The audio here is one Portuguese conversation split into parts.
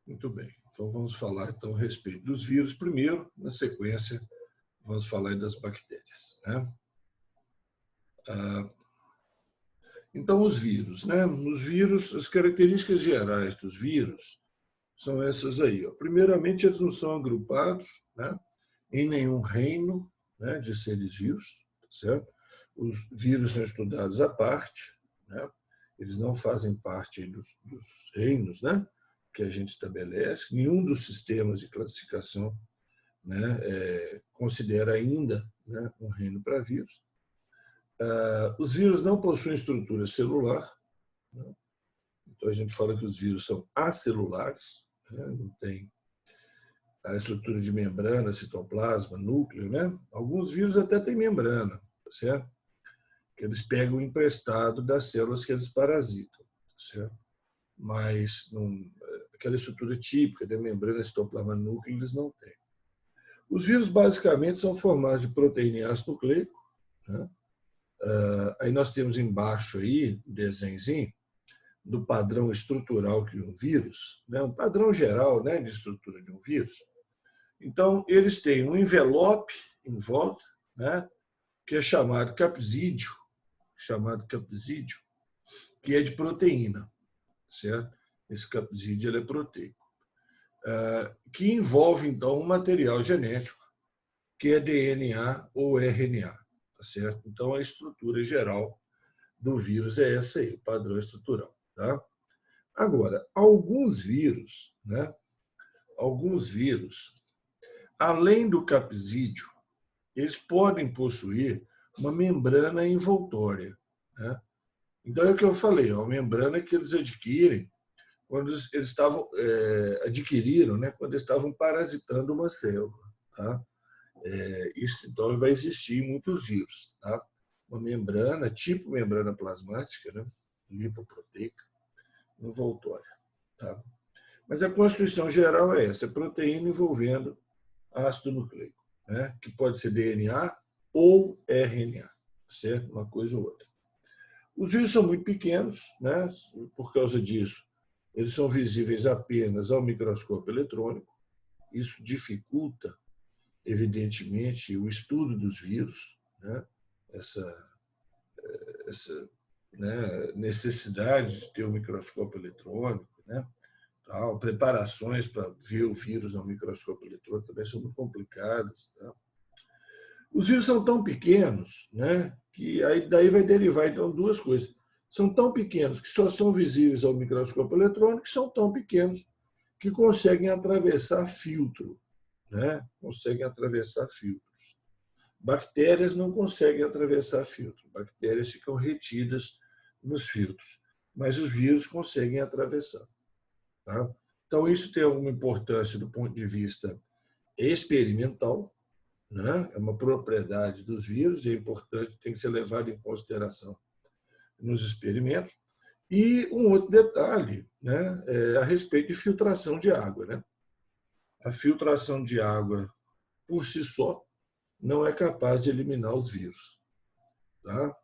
Muito bem. Então, vamos falar então, a respeito dos vírus primeiro, na sequência, vamos falar das bactérias. Né? Então, os vírus. Né? Os vírus, as características gerais dos vírus são essas aí. Ó. Primeiramente, eles não são agrupados, né, em nenhum reino, né, de seres vivos, certo? Os vírus são estudados à parte, né? Eles não fazem parte dos reinos, né, que a gente estabelece. Nenhum dos sistemas de classificação, né, considera ainda, né, um reino para vírus. Os vírus não possuem estrutura celular, né? Então a gente fala que os vírus são acelulares, né? Não tem a estrutura de membrana, citoplasma, núcleo, né? Alguns vírus até têm membrana, tá certo? Que eles pegam emprestado das células que eles parasitam, tá certo? Mas aquela estrutura típica da membrana, citoplasma, núcleo, eles não têm. Os vírus basicamente são formados de proteína e ácido nucleico, né? Aí nós temos embaixo aí um desenhozinho do padrão estrutural de um vírus, né? Um padrão geral, né, de estrutura de um vírus. Então, eles têm um envelope em volta, né, que é chamado capsídeo, que é de proteína, certo? Esse capsídeo ele é proteico, que envolve, então, um material genético, que é DNA ou RNA, tá certo? Então, a estrutura geral do vírus é essa aí, o padrão estrutural, tá? Agora, alguns vírus, né, além do capsídeo, eles podem possuir uma membrana envoltória, né? Então, é o que eu falei, é uma membrana que eles adquirem quando eles adquiriram, né, quando eles estavam parasitando uma célula. Tá? Isso, então, vai existir em muitos vírus. Tá? Uma membrana, tipo membrana plasmática, né, lipoproteica, envoltória. Tá? Mas a constituição geral é essa, proteína envolvendo ácido nucleico, né, que pode ser DNA ou RNA, certo? Uma coisa ou outra. Os vírus são muito pequenos, né? Por causa disso, eles são visíveis apenas ao microscópio eletrônico. Isso dificulta, evidentemente, o estudo dos vírus, né? Essa né, necessidade de ter um microscópio eletrônico, né? Tal, preparações para ver o vírus no microscópio eletrônico também são muito complicadas. Tá? Os vírus são tão pequenos, né, que aí daí vai derivar então duas coisas. São tão pequenos que só são visíveis ao microscópio eletrônico, são tão pequenos que conseguem atravessar filtro, né? Conseguem atravessar filtros. Bactérias não conseguem atravessar filtro. Bactérias ficam retidas nos filtros, mas os vírus conseguem atravessar. Tá? Então isso tem alguma importância do ponto de vista experimental, né? É uma propriedade dos vírus, é importante, tem que ser levado em consideração nos experimentos. E um outro detalhe, né, é a respeito de filtração de água. Né? A filtração de água, por si só, não é capaz de eliminar os vírus, tá?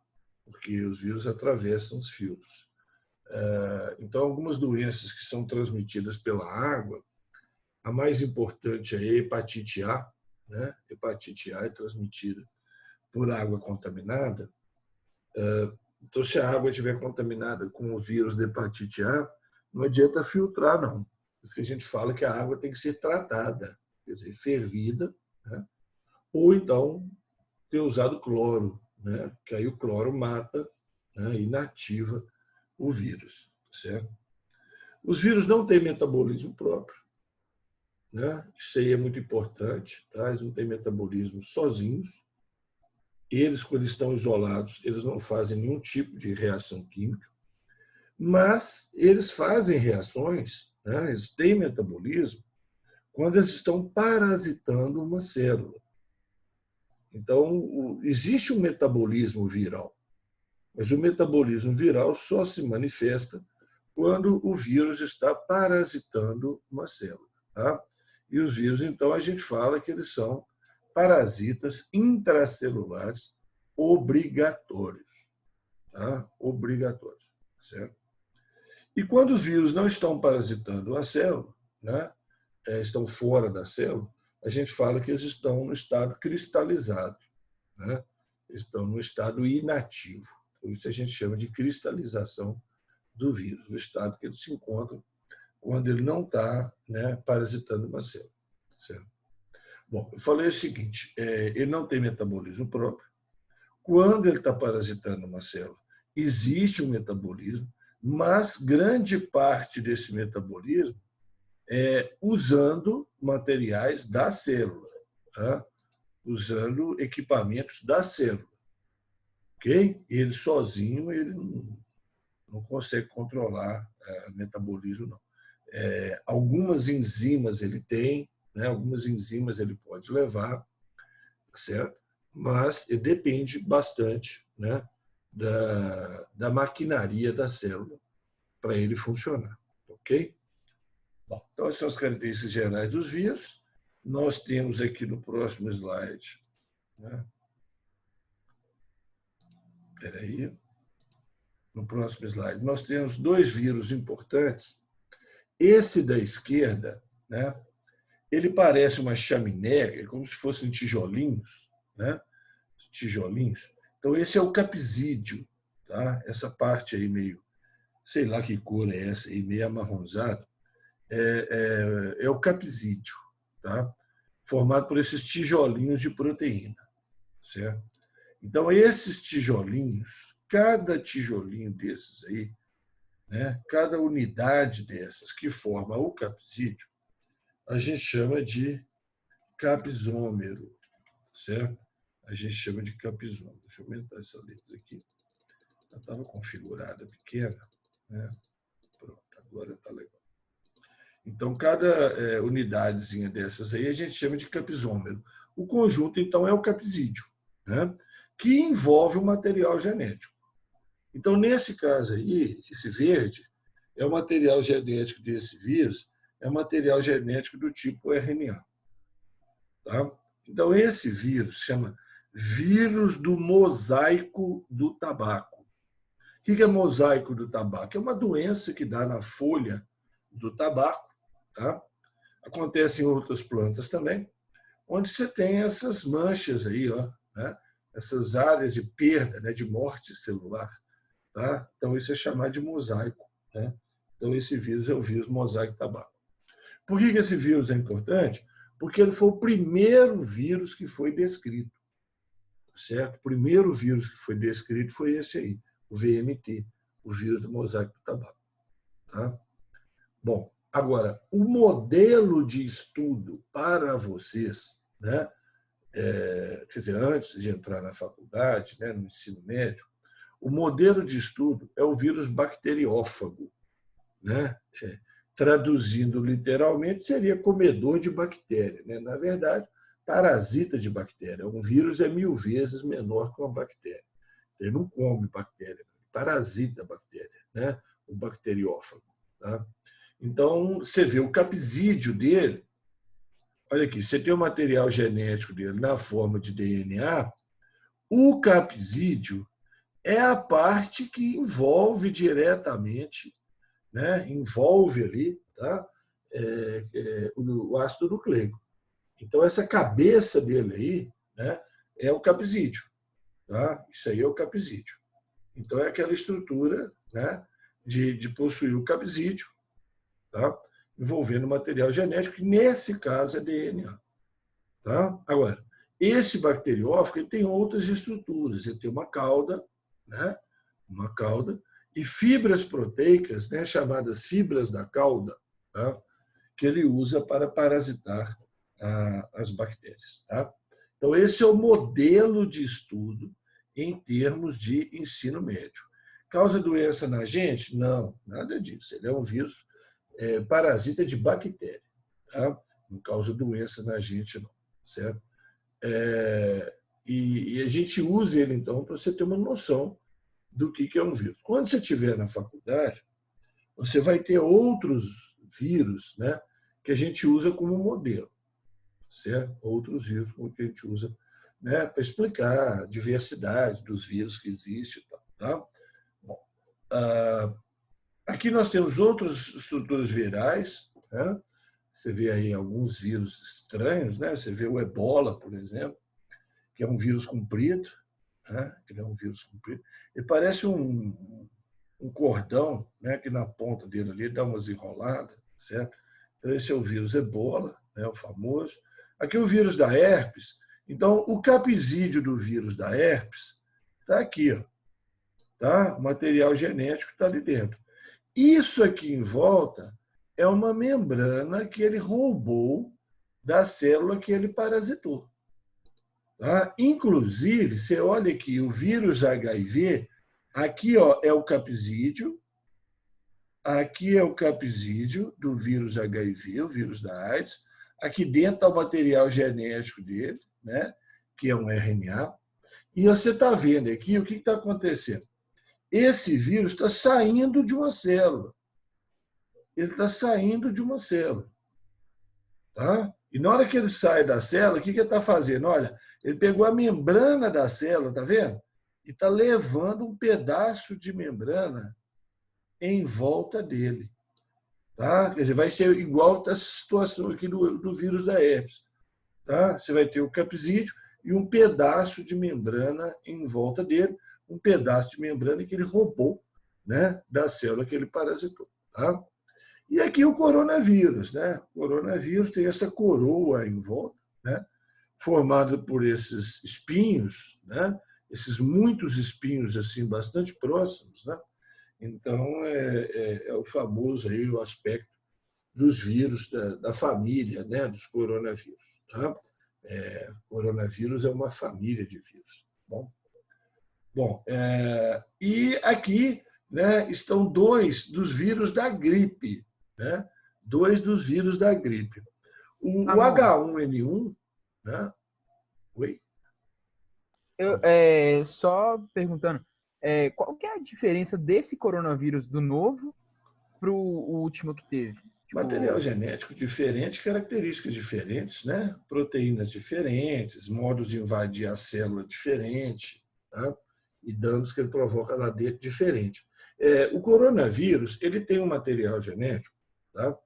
Porque os vírus atravessam os filtros. Então, algumas doenças que são transmitidas pela água, a mais importante é a hepatite A, né? Hepatite A é transmitida por água contaminada. Então, se a água estiver contaminada com o vírus da hepatite A, não adianta filtrar, não. Por isso que a gente fala que a água tem que ser tratada, quer dizer, fervida, né? Ou então ter usado cloro, né? Que aí o cloro mata, né, inativa o vírus, certo? Os vírus não têm metabolismo próprio, né? Isso aí é muito importante, tá? Eles não têm metabolismo sozinhos. Eles, quando estão isolados, eles não fazem nenhum tipo de reação química, mas eles fazem reações, né? Eles têm metabolismo quando eles estão parasitando uma célula. Então, existe um metabolismo viral, mas o metabolismo viral só se manifesta quando o vírus está parasitando uma célula. Tá? E os vírus, então, a gente fala que eles são parasitas intracelulares obrigatórios. Tá? Obrigatórios. Certo? E quando os vírus não estão parasitando a célula, né, estão fora da célula, a gente fala que eles estão no estado cristalizado, né? Estão no estado inativo. Por isso a gente chama de cristalização do vírus, o estado que ele se encontra quando ele não está, né, parasitando uma célula. Certo? Bom, eu falei o seguinte, ele não tem metabolismo próprio. Quando ele está parasitando uma célula, existe um metabolismo, mas grande parte desse metabolismo é usando materiais da célula, tá? Usando equipamentos da célula. Okay? Ele sozinho ele não consegue controlar o metabolismo, não. Algumas enzimas ele tem, né? Algumas enzimas ele pode levar, certo? Mas depende bastante, né, da maquinaria da célula para ele funcionar, ok? Bom, então, essas são as características gerais dos vírus. Nós temos aqui no próximo slide, né? Espera aí. No próximo slide, nós temos dois vírus importantes. Esse da esquerda, né, ele parece uma chaminé, como se fossem tijolinhos, né? Tijolinhos. Então, esse é o capsídeo, tá? Essa parte aí meio, sei lá que cor é essa, aí, meio amarronzada, é o capsídeo, tá? Formado por esses tijolinhos de proteína, certo? Então, esses tijolinhos, cada tijolinho desses aí, né, cada unidade dessas que forma o capsídeo, a gente chama de capsômero, certo? A gente chama de capsômero. Deixa eu aumentar essa letra aqui. Ela estava configurada pequena, né? Pronto, agora está legal. Então, cada unidadezinha dessas aí a gente chama de capsômero. O conjunto, então, é o capsídeo, né, que envolve o material genético. Então, nesse caso aí, esse verde é o material genético desse vírus, é material genético do tipo RNA. Tá? Então, esse vírus chama vírus do mosaico do tabaco. O que é mosaico do tabaco? É uma doença que dá na folha do tabaco, tá? Acontece em outras plantas também, onde você tem essas manchas aí, ó, né? Essas áreas de perda, né? De morte celular. Tá? Então, isso é chamado de mosaico. Né? Então, esse vírus é o vírus mosaico tabaco. Por que esse vírus é importante? Porque ele foi o primeiro vírus que foi descrito. Certo? O primeiro vírus que foi descrito foi esse aí, o VMT, o vírus do mosaico do tabaco. Tá? Bom, agora, o modelo de estudo para vocês, né? Quer dizer, antes de entrar na faculdade, né, no ensino médio, o modelo de estudo é o vírus bacteriófago, né? Traduzindo literalmente, seria comedor de bactéria, né? Na verdade, parasita de bactéria. Um vírus é 1000 vezes menor que uma bactéria. Ele não come bactéria, parasita a bactéria, né? O bacteriófago. Tá? Então, você vê o capsídeo dele. Olha aqui, você tem o material genético dele na forma de DNA, o capsídeo é a parte que envolve diretamente, né? Envolve ali, tá? O ácido nucleico. Então, essa cabeça dele aí, né? É o capsídeo. Tá? Isso aí é o capsídeo. Então, é aquela estrutura, né? de possuir o capsídeo, tá? Envolvendo material genético, que nesse caso é DNA. Tá? Agora, esse bacteriófago ele tem outras estruturas. Ele tem uma cauda, né? Uma cauda, e fibras proteicas, né? Chamadas fibras da cauda, tá? Que ele usa para parasitar as bactérias. Tá? Então, esse é o modelo de estudo em termos de ensino médio. Causa doença na gente? Não, nada disso. Ele é um vírus parasita de bactéria. Tá? Não causa doença na gente, não. Certo? E a gente usa ele, então, para você ter uma noção do que é um vírus. Quando você estiver na faculdade, você vai ter outros vírus, né, que a gente usa como modelo. Certo? Outros vírus que a gente usa, né, para explicar a diversidade dos vírus que existem. Tá? Bom, aqui nós temos outras estruturas virais, né? Você vê aí alguns vírus estranhos, né? Você vê o ebola, por exemplo, que é um vírus comprido, né? Ele é um vírus comprido. Ele parece um cordão, né? Que na ponta dele ali dá umas enroladas, certo? Então, esse é o vírus ebola, né? O famoso. Aqui o vírus da herpes. Então, o capsídeo do vírus da herpes está aqui, ó, tá? O material genético está ali dentro. Isso aqui em volta é uma membrana que ele roubou da célula que ele parasitou. Tá? Inclusive, você olha aqui, o vírus HIV, aqui ó, é o capsídeo, aqui é o capsídeo do vírus HIV, o vírus da AIDS, aqui dentro está o material genético dele, né, que é um RNA, e você está vendo aqui o que está acontecendo. Esse vírus está saindo de uma célula. Ele está saindo de uma célula. Tá? E na hora que ele sai da célula, o que ele está fazendo? Olha, ele pegou a membrana da célula, tá vendo? E está levando um pedaço de membrana em volta dele. Tá? Quer dizer, vai ser igual essa situação aqui do vírus da herpes. Tá? Você vai ter o capsídeo e um pedaço de membrana em volta dele, um pedaço de membrana que ele roubou, né, da célula que ele parasitou. Tá? E aqui o coronavírus, né? O coronavírus tem essa coroa em volta, né? Formada por esses espinhos, né? Esses muitos espinhos assim bastante próximos, né? Então é o famoso aí o aspecto dos vírus da família, né? Dos coronavírus. Tá? Coronavírus é uma família de vírus. Bom, e aqui, né? Estão dois dos vírus da gripe. Né? Dois dos vírus da gripe. O H1N1, né? Oi? Só perguntando, qual que é a diferença desse coronavírus do novo para o último que teve? Tipo, Material genético diferente, características diferentes, né? Proteínas diferentes, modos de invadir a célula diferente, tá? E danos que ele provoca lá dentro diferente. O coronavírus ele tem um material genético, tá?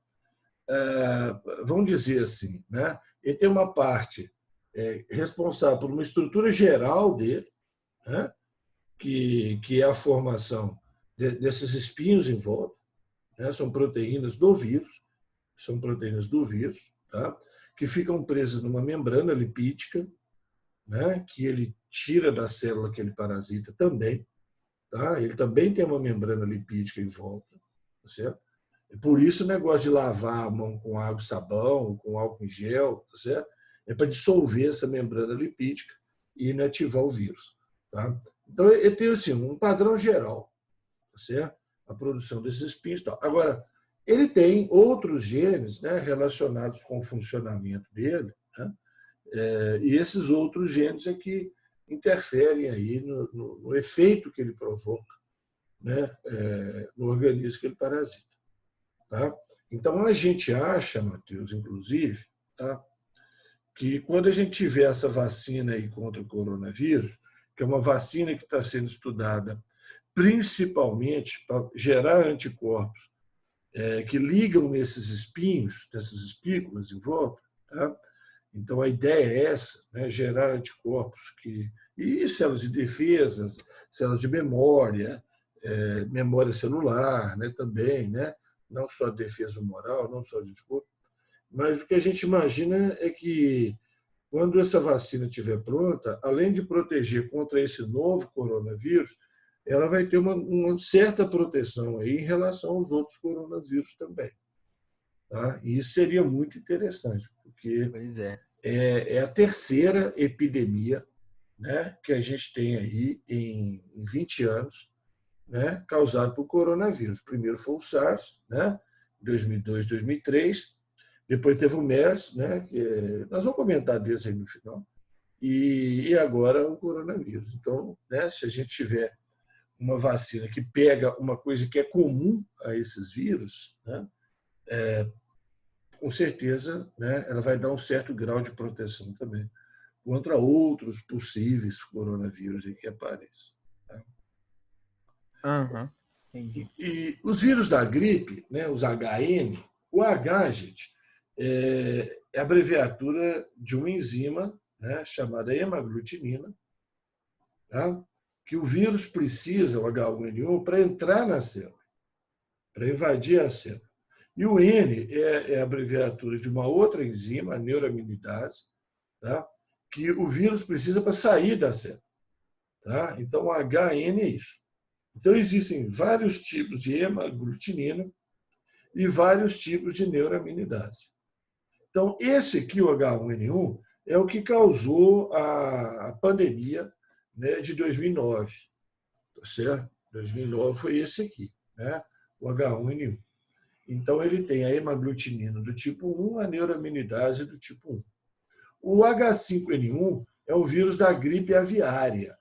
Vamos dizer assim, né? Ele tem uma parte responsável por uma estrutura geral dele, né? que é a formação desses espinhos em volta, né? São proteínas do vírus, tá? Que ficam presas numa membrana lipídica, né? Que ele tira da célula que ele parasita também, tá? Ele também tem uma membrana lipídica em volta, tá certo? Por isso o negócio de lavar a mão com água e sabão, com álcool em gel, tá certo? É para dissolver essa membrana lipídica e inativar o vírus. Tá? Então, ele tem assim, um padrão geral, tá certo? A produção desses espinhos. Tal. Agora, ele tem outros genes, né, relacionados com o funcionamento dele, né? E esses outros genes é que interferem aí no efeito que ele provoca, né, no organismo que ele parasita. Tá? Então, a gente acha, Matheus, inclusive, tá, que quando a gente tiver essa vacina aí contra o coronavírus, que é uma vacina que está sendo estudada principalmente para gerar anticorpos que ligam nesses espinhos, nessas espículas em volta, tá? Então, a ideia é essa, né, gerar anticorpos e células de defesa, células de memória, memória celular, né, também, né? Não só defesa humoral, não só de anticorpo, mas o que a gente imagina é que, quando essa vacina estiver pronta, além de proteger contra esse novo coronavírus, ela vai ter uma certa proteção aí em relação aos outros coronavírus também. Tá? E isso seria muito interessante, porque pois é. é a terceira epidemia, né, que a gente tem aí em 20 anos, né, causado por coronavírus. Primeiro foi o SARS, né, 2002, 2003. Depois teve o MERS, né, que nós vamos comentar desse aí no final. E agora o coronavírus. Então, né, se a gente tiver uma vacina que pega uma coisa que é comum a esses vírus, né, com certeza, né, ela vai dar um certo grau de proteção também contra outros possíveis coronavírus que apareçam. Tá? Uhum, entendi. E os vírus da gripe, né, os HN, o H, gente, é a abreviatura de uma enzima, né, chamada hemaglutinina, tá? Que o vírus precisa, o H1N1, para entrar na célula, para invadir a célula. E o N é a abreviatura de uma outra enzima, a neuraminidase, tá? Que o vírus precisa para sair da célula. Tá? Então, o HN é isso. Então, existem vários tipos de hemaglutinina e vários tipos de neuraminidase. Então, esse aqui, o H1N1, é o que causou a pandemia, né, de 2009. Tá certo? 2009 foi esse aqui, né, o H1N1. Então, ele tem a hemaglutinina do tipo 1, a neuraminidase do tipo 1. O H5N1 é o vírus da gripe aviária.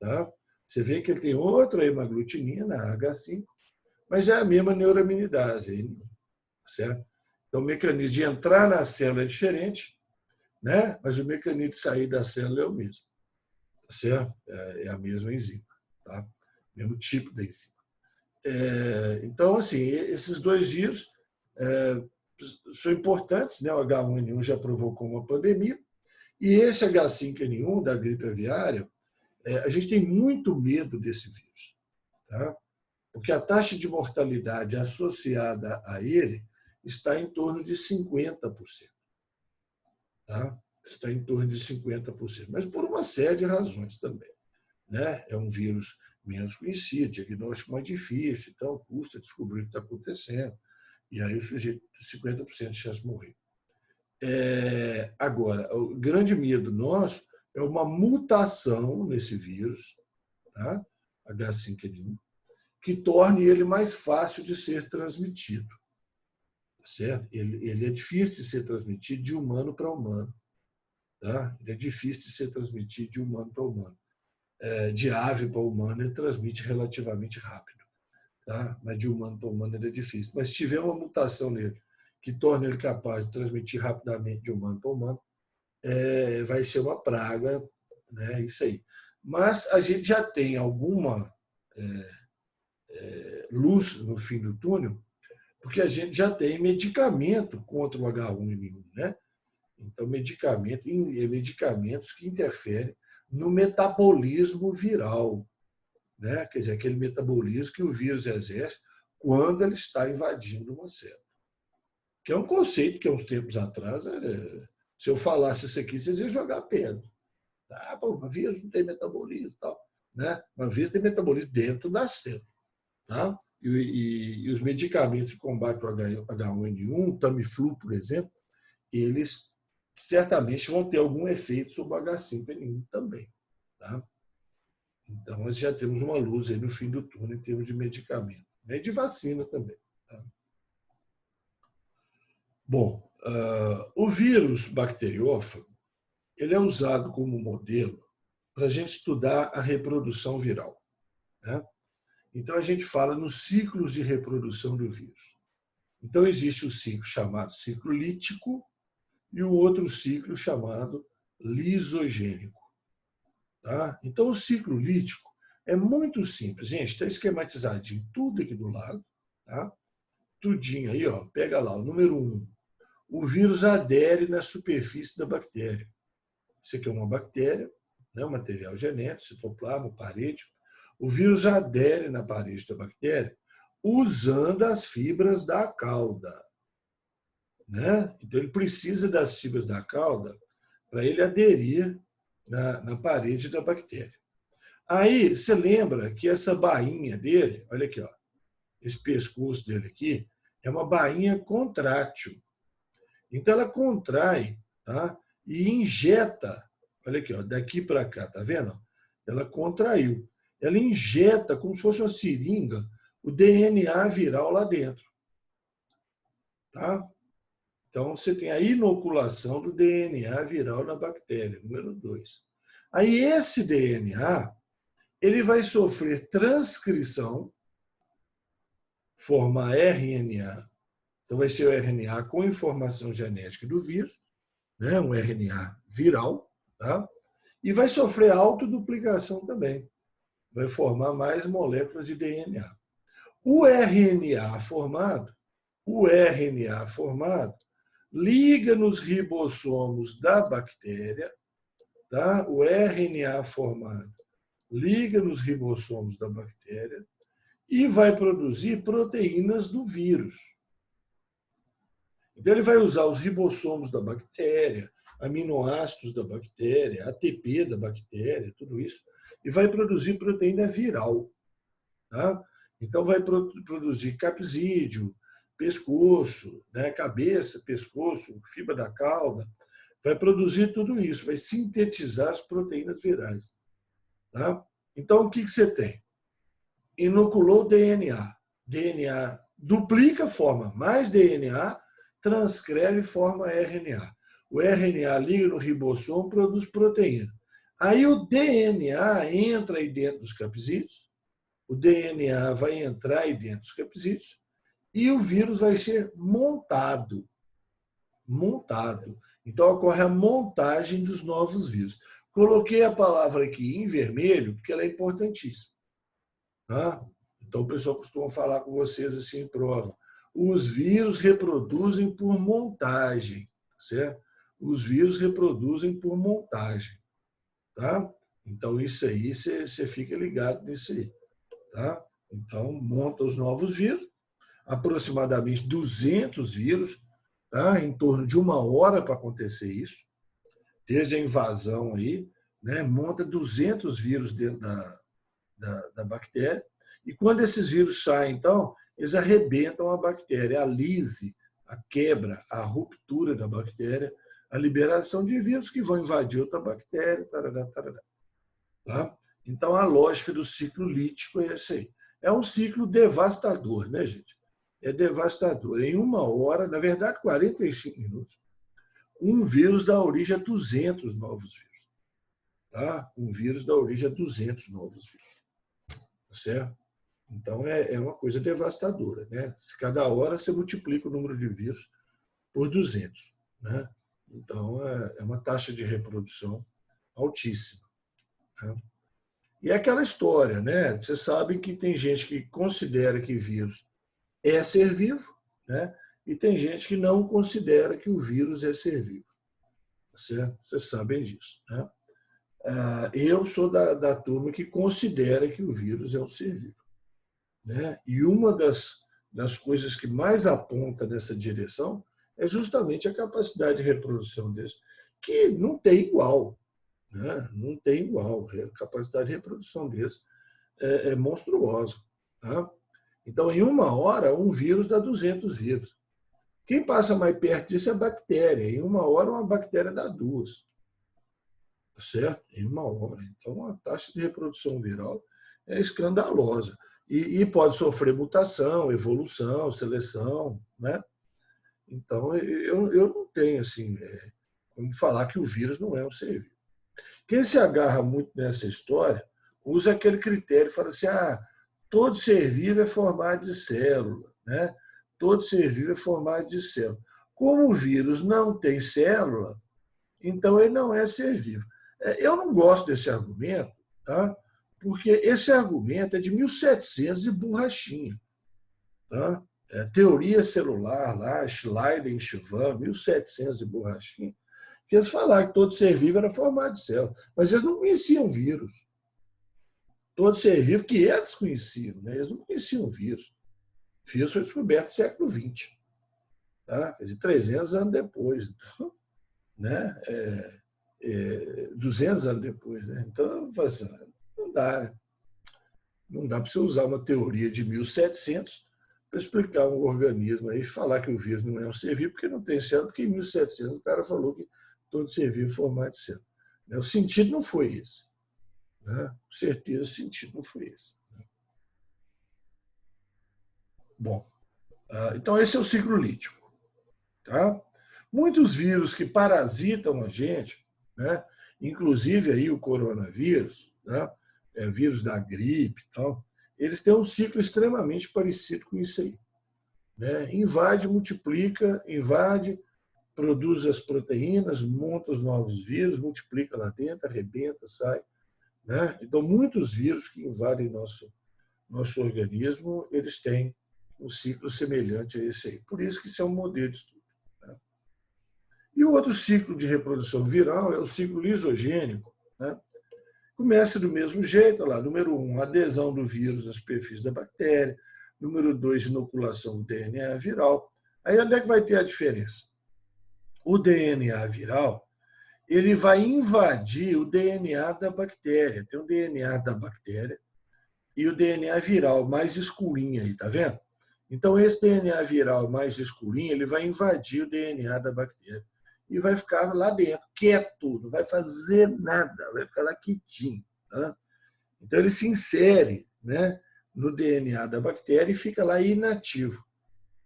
Tá? Você vê que ele tem outra hemaglutinina, a H5, mas é a mesma neuraminidase. Certo? Então, o mecanismo de entrar na célula é diferente, né? Mas o mecanismo de sair da célula é o mesmo. Certo? É a mesma enzima. Tá? Mesmo tipo da enzima. Então, assim, esses dois vírus são importantes, né? O H1N1 já provocou uma pandemia, e esse H5N1 da gripe aviária, a gente tem muito medo desse vírus, tá? Porque a taxa de mortalidade associada a ele está em torno de 50%. Tá? Está em torno de 50%, mas por uma série de razões também. Né? É um vírus menos conhecido, diagnóstico mais difícil, então custa descobrir o que está acontecendo. E aí o sujeito tem 50% de chance de morrer. Agora, o grande medo nosso é uma mutação nesse vírus, tá? H5N1, que torne ele mais fácil de ser transmitido. Certo? Ele é difícil de ser transmitido de humano para humano. Tá? Ele é difícil de ser transmitido de humano para humano. De ave para humano, ele transmite relativamente rápido. Tá? Mas de humano para humano, ele é difícil. Mas se tiver uma mutação nele que torne ele capaz de transmitir rapidamente de humano para humano, vai ser uma praga, né? Isso aí. Mas a gente já tem alguma luz no fim do túnel, porque a gente já tem medicamento contra o H1N1, né? Então, medicamentos que interferem no metabolismo viral, né? Quer dizer, aquele metabolismo que o vírus exerce quando ele está invadindo uma célula. Que é um conceito que, há uns tempos atrás, se eu falasse isso aqui, vocês iam jogar pedra. Ah, pô, o vírus não tem metabolismo e tal. Né? Mas o vírus tem metabolismo dentro da célula. Tá? E os medicamentos que combatem o H1N1, Tamiflu, por exemplo, eles certamente vão ter algum efeito sobre o H5N1 também. Tá? Então, nós já temos uma luz aí no fim do túnel em termos de medicamento. E de vacina também. Tá? Bom, o vírus bacteriófago ele é usado como modelo para a gente estudar a reprodução viral. Né? Então, a gente fala nos ciclos de reprodução do vírus. Então, existe o ciclo chamado ciclo lítico e o outro ciclo chamado lisogênico. Tá? Então, o ciclo lítico é muito simples. Gente, está esquematizadinho tudo aqui do lado. Tá? Tudinho aí, ó, pega lá, o número 1. O vírus adere na superfície da bactéria. Isso aqui é uma bactéria, né, um material genético, citoplasma, parede. O vírus adere na parede da bactéria usando as fibras da cauda. Né? Então, ele precisa das fibras da cauda para ele aderir na parede da bactéria. Aí, você lembra que essa bainha dele, olha aqui, ó, esse pescoço dele aqui, é uma bainha contrátil. Então, ela contrai, tá? E injeta, olha aqui, ó, daqui para cá, tá vendo? Ela contraiu. Ela injeta, como se fosse uma seringa, o DNA viral lá dentro. Tá? Então, você tem a inoculação do DNA viral na bactéria, número 2. Aí, esse DNA ele vai sofrer transcrição, formar RNA. Então, vai ser o RNA com informação genética do vírus, né? Um RNA viral, tá? E vai sofrer autoduplicação também. Vai formar mais moléculas de DNA. O RNA formado liga nos ribossomos da bactéria, tá? O RNA formado liga nos ribossomos da bactéria e vai produzir proteínas do vírus. Então, ele vai usar os ribossomos da bactéria, aminoácidos da bactéria, ATP da bactéria, tudo isso, e vai produzir proteína viral. Tá? Então, vai produzir capsídeo, pescoço, né? Cabeça, pescoço, fibra da cauda, vai produzir tudo isso, vai sintetizar as proteínas virais. Tá? Então, o que você tem? Inoculou DNA. DNA duplica, forma mais DNA, transcreve e forma RNA. O RNA liga no ribossomo, produz proteína. Aí o DNA entra aí dentro dos capsídeos, o DNA vai entrar aí dentro dos capsídeos e o vírus vai ser montado. Montado. Então, ocorre a montagem dos novos vírus. Coloquei a palavra aqui em vermelho, porque ela é importantíssima. Tá? Então, o pessoal costuma falar com vocês assim em prova. Os vírus reproduzem por montagem. Certo? Os vírus reproduzem por montagem. Tá? Então, isso aí, você fica ligado nisso aí. Tá? Então, monta os novos vírus, aproximadamente 200 vírus, tá? Em torno de 1 hora para acontecer isso, desde a invasão aí, né? Monta 200 vírus dentro da bactéria, e quando esses vírus saem, então, eles arrebentam a bactéria, a lise, a quebra, a ruptura da bactéria, a liberação de vírus que vão invadir outra bactéria, tarará, tarará. Tá? Então, a lógica do ciclo lítico é essa aí. É um ciclo devastador, né, gente? É devastador. Em 1 hora, na verdade, 45 minutos, um vírus dá origem a 200 novos vírus. Tá? Um vírus dá origem a 200 novos vírus. Tá certo? Então, é uma coisa devastadora, né? Cada hora você multiplica o número de vírus por 200. Né? Então, é uma taxa de reprodução altíssima. Né? E é aquela história, né? Vocês sabem que tem gente que considera que vírus é ser vivo, né? E tem gente que não considera que o vírus é ser vivo. Certo? Vocês sabem disso. Né? Eu sou da turma que considera que o vírus é um ser vivo. Né? E uma das coisas que mais aponta nessa direção é justamente a capacidade de reprodução desse, que não tem igual. Né? Não tem igual. A capacidade de reprodução desse é monstruosa. Tá? Então, em 1 hora, um vírus dá 200 vírus. Quem passa mais perto disso é a bactéria. Em 1 hora, uma bactéria dá 2. Certo? Em 1 hora. Então, a taxa de reprodução viral é escandalosa. E pode sofrer mutação, evolução, seleção. Né? Então, eu não tenho assim, como falar que o vírus não é um ser vivo. Quem se agarra muito nessa história usa aquele critério, fala assim, todo ser vivo é formado de célula, né? Todo ser vivo é formado de célula. Como o vírus não tem célula, então ele não é ser vivo. Eu não gosto desse argumento, tá? Porque esse argumento é de 1700 e borrachinha. Tá? Teoria celular, lá, Schleiden, Chivan, 1700 e borrachinha, que eles falaram que todo ser vivo era formado de célula, mas eles não conheciam vírus. Todo ser vivo que eles conheciam, né? Eles não conheciam vírus. O vírus foi descoberto no século XX, tá? Quer dizer, 300 anos depois. Então, né? 200 anos depois. Né? Então, assim, não dá. Né? Não dá para você usar uma teoria de 1700 para explicar um organismo aí e falar que o vírus não é um ser vivo, porque não tem célula, porque em 1700 o cara falou que todo ser vivo é formado de célula. O sentido não foi esse. Né? Com certeza o sentido não foi esse. Bom, então esse é o ciclo lítico. Tá? Muitos vírus que parasitam a gente, né? Inclusive aí o coronavírus, né? Vírus da gripe e tal, eles têm um ciclo extremamente parecido com isso aí. Né? Invade, multiplica, invade, produz as proteínas, monta os novos vírus, multiplica lá dentro, arrebenta, sai. Né? Então, muitos vírus que invadem nosso organismo, eles têm um ciclo semelhante a esse aí. Por isso que isso é um modelo de estudo. Né? E o outro ciclo de reprodução viral é o ciclo lisogênico, né? Começa do mesmo jeito, lá, número 1, adesão do vírus na superfície da bactéria, número 2, inoculação do DNA viral. Aí onde é que vai ter a diferença? O DNA viral, ele vai invadir o DNA da bactéria. Tem o DNA da bactéria e o DNA viral mais escurinho aí, tá vendo? Então, esse DNA viral mais escurinho, ele vai invadir o DNA da bactéria e vai ficar lá dentro, quieto, não vai fazer nada, vai ficar lá quietinho. Tá? Então, ele se insere, né, no DNA da bactéria e fica lá inativo.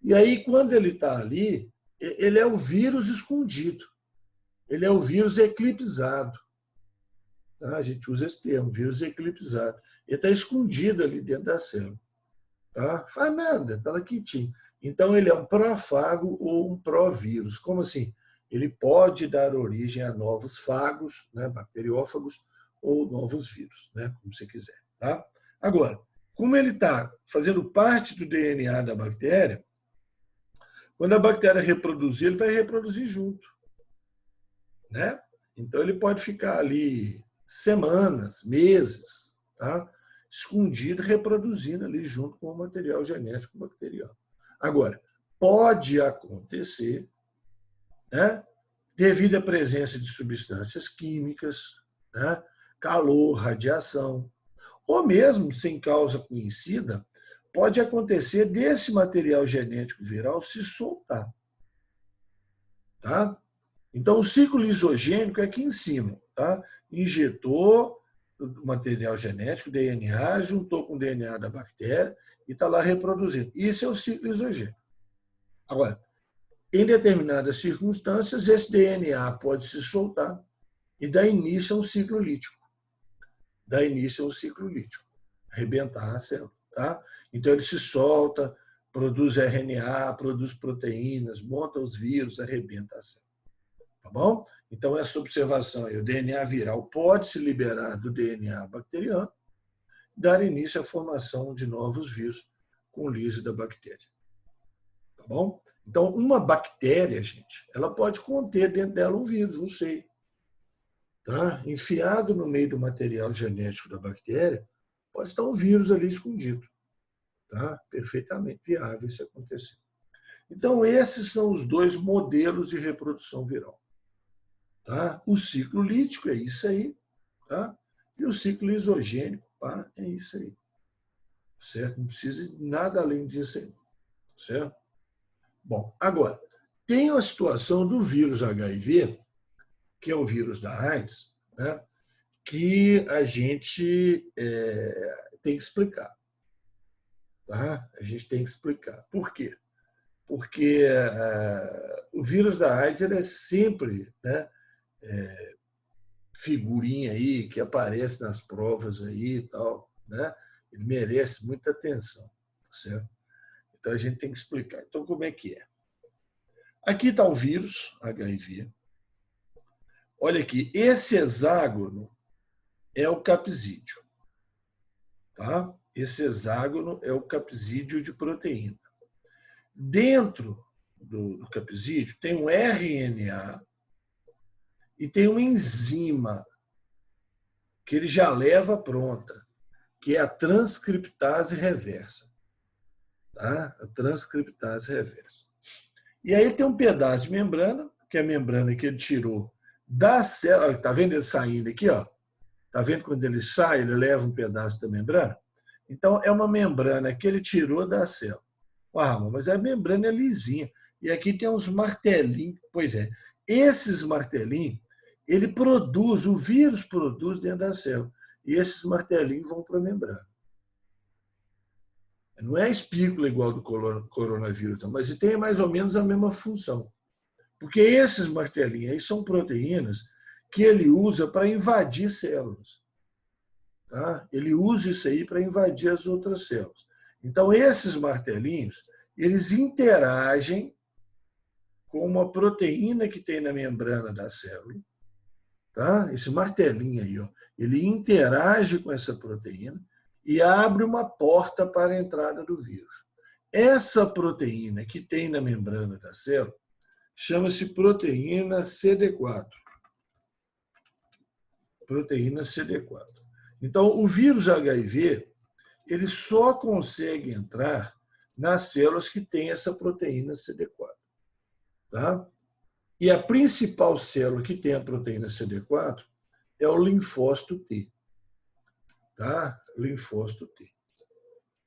E aí, quando ele está ali, ele é o vírus escondido, ele é o vírus eclipsado. Tá? A gente usa esse termo, vírus eclipsado. Ele está escondido ali dentro da célula. Tá? Faz nada, está lá quietinho. Então, ele é um prófago ou um provírus. Como assim? Ele pode dar origem a novos fagos, né, bacteriófagos, ou novos vírus, né, como você quiser. Tá? Agora, como ele está fazendo parte do DNA da bactéria, quando a bactéria reproduzir, ele vai reproduzir junto. Né? Então, ele pode ficar ali semanas, meses, tá? Escondido, reproduzindo ali junto com o material genético bacteriano. Agora, pode acontecer, né, devido à presença de substâncias químicas, né, calor, radiação, ou mesmo sem causa conhecida, pode acontecer desse material genético viral se soltar. Tá? Então, o ciclo lisogênico é aqui em cima. Tá? Injetou o material genético, DNA, juntou com o DNA da bactéria e está lá reproduzindo. Isso é o ciclo lisogênico. Agora, em determinadas circunstâncias, esse DNA pode se soltar e dar início a um ciclo lítico. Dá início a um ciclo lítico. Arrebentar a célula. Tá? Então, ele se solta, produz RNA, produz proteínas, monta os vírus, arrebenta a célula. Tá bom? Então, essa observação aí, o DNA viral pode se liberar do DNA bacteriano, dar início à formação de novos vírus com lise da bactéria. Tá bom? Então, uma bactéria, gente, ela pode conter dentro dela um vírus, não sei. Tá? Enfiado no meio do material genético da bactéria, pode estar um vírus ali escondido. Tá? Perfeitamente viável isso acontecer. Então, esses são os dois modelos de reprodução viral. Tá? O ciclo lítico é isso aí, tá? E o ciclo lisogênico, pá, é isso aí. Certo? Não precisa de nada além disso aí. Certo? Bom, agora, tem a situação do vírus HIV, que é o vírus da AIDS, né? Que a gente tem que explicar. Tá? A gente tem que explicar. Por quê? Porque o vírus da AIDS ele é sempre, né, figurinha aí que aparece nas provas aí e tal, né? Ele merece muita atenção, certo? Então a gente tem que explicar. Então como é que é? Aqui está o vírus HIV. Olha aqui, esse hexágono é o capsídeo, tá? Esse hexágono é o capsídeo de proteína. Dentro do capsídeo tem um RNA e tem uma enzima que ele já leva pronta, que é a transcriptase reversa. Tá? A transcriptase reversa. E aí tem um pedaço de membrana, que é a membrana que ele tirou da célula. Está vendo ele saindo aqui? Está vendo quando ele sai, ele leva um pedaço da membrana? Então, é uma membrana que ele tirou da célula. Uau, mas a membrana é lisinha. E aqui tem uns martelinhos. Pois é, esses martelinhos, ele produz, o vírus produz dentro da célula. E esses martelinhos vão para a membrana. Não é espícula igual do coronavírus, não, mas tem mais ou menos a mesma função. Porque esses martelinhos aí são proteínas que ele usa para invadir células. Tá? Ele usa isso aí para invadir as outras células. Então, esses martelinhos, eles interagem com uma proteína que tem na membrana da célula. Tá? Esse martelinho aí, ele interage com essa proteína e abre uma porta para a entrada do vírus. Essa proteína que tem na membrana da célula chama-se proteína CD4. Proteína CD4. Então, o vírus HIV, ele só consegue entrar nas células que têm essa proteína CD4. Tá? E a principal célula que tem a proteína CD4 é o linfócito T. Tá? Linfócito T.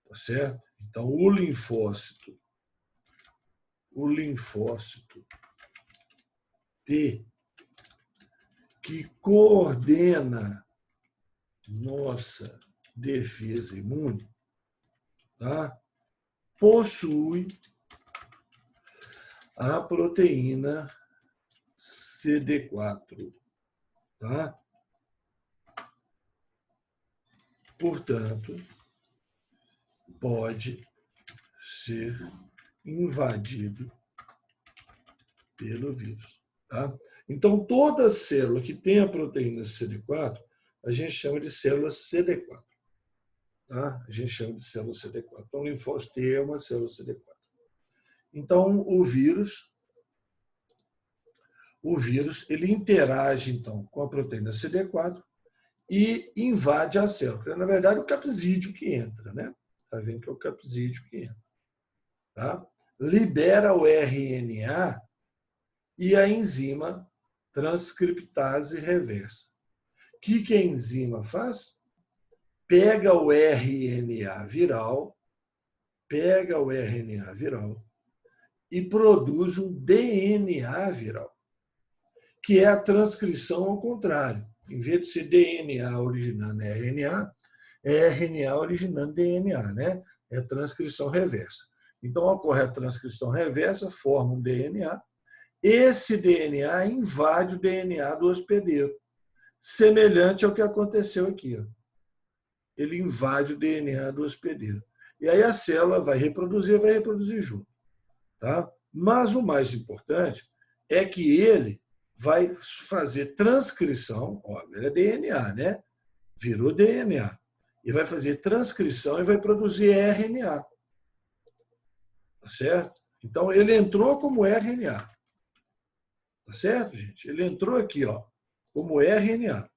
Tá certo? Então, o linfócito T, que coordena nossa defesa imune, tá? Possui a proteína CD4. Tá? Portanto, pode ser invadido pelo vírus. Tá? Então, toda célula que tem a proteína CD4, a gente chama de célula CD4. Tá? A gente chama de célula CD4. Então, o linfócito T é uma célula CD4. Então, o vírus ele interage, então, com a proteína CD4 e invade a célula. Na verdade, é o capsídeo que entra, né? Está vendo que é o capsídeo que entra. Tá? Libera o RNA e a enzima transcriptase reversa. O que a enzima faz? Pega o RNA viral e produz um DNA viral, que é a transcrição ao contrário. Em vez de ser DNA originando RNA, é RNA originando DNA, né? É transcrição reversa. Então, ocorre a transcrição reversa, forma um DNA. Esse DNA invade o DNA do hospedeiro, semelhante ao que aconteceu aqui. Ó. Ele invade o DNA do hospedeiro. E aí a célula vai reproduzir junto. Tá? Mas o mais importante é que ele vai fazer transcrição, ó, ele é DNA, né? Virou DNA. E vai fazer transcrição e vai produzir RNA. Tá certo? Então, ele entrou como RNA. Tá certo, gente? Ele entrou aqui, ó, como RNA.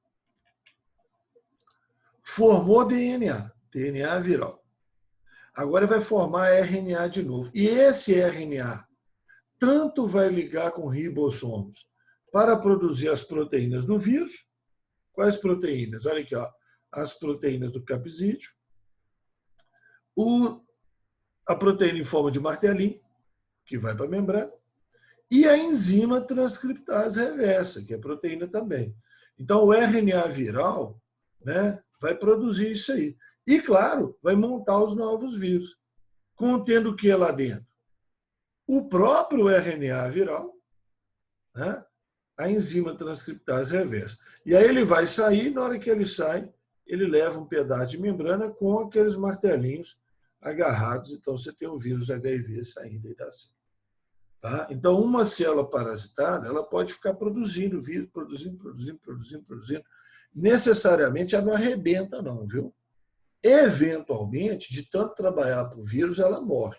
Formou DNA viral. Agora vai formar RNA de novo. E esse RNA tanto vai ligar com ribossomos para produzir as proteínas do vírus. Quais proteínas? Olha aqui, ó, as proteínas do capsídeo, a proteína em forma de martelinho, que vai para a membrana, e a enzima transcriptase reversa, que é proteína também. Então, o RNA viral, né, vai produzir isso aí. E, claro, vai montar os novos vírus, contendo o que lá dentro? O próprio RNA viral, né, a enzima transcriptase reversa. E aí ele vai sair, na hora que ele sai, ele leva um pedaço de membrana com aqueles martelinhos agarrados. Então, você tem o vírus HIV saindo aí da célula. Tá? Então, uma célula parasitada, ela pode ficar produzindo vírus, produzindo. Necessariamente, ela não arrebenta, não, viu? Eventualmente, de tanto trabalhar para o vírus, ela morre.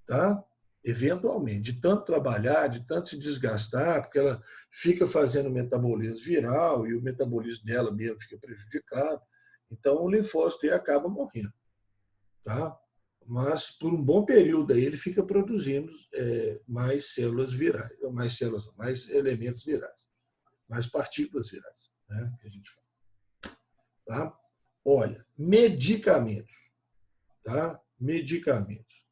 Tá? Eventualmente, de tanto trabalhar, de tanto se desgastar, porque ela fica fazendo metabolismo viral e o metabolismo dela mesmo fica prejudicado. Então, o linfócito acaba morrendo. Tá? Mas, por um bom período, aí, ele fica produzindo mais células virais, mais elementos virais, mais partículas virais, né, que a gente fala. Tá? Olha, medicamentos. Tá? Medicamentos.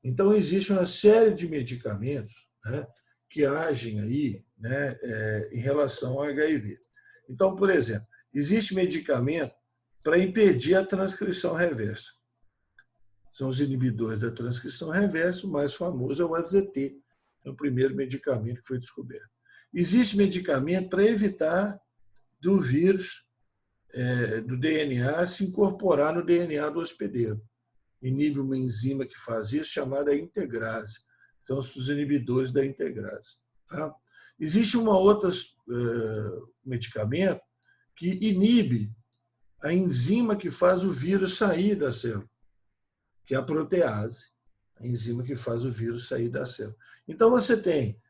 Então, existe uma série de medicamentos, né, que agem aí, né, em relação ao HIV. Então, por exemplo, existe medicamento para impedir a transcrição reversa. São os inibidores da transcrição reversa, o mais famoso é o AZT, é o primeiro medicamento que foi descoberto. Existe medicamento para evitar do vírus, do DNA, se incorporar no DNA do hospedeiro. Inibe uma enzima que faz isso, chamada integrase. Então, são os inibidores da integrase. Tá? Existe um outro medicamento que inibe a enzima que faz o vírus sair da célula, que é a protease, a enzima que faz o vírus sair da célula. Então, você tem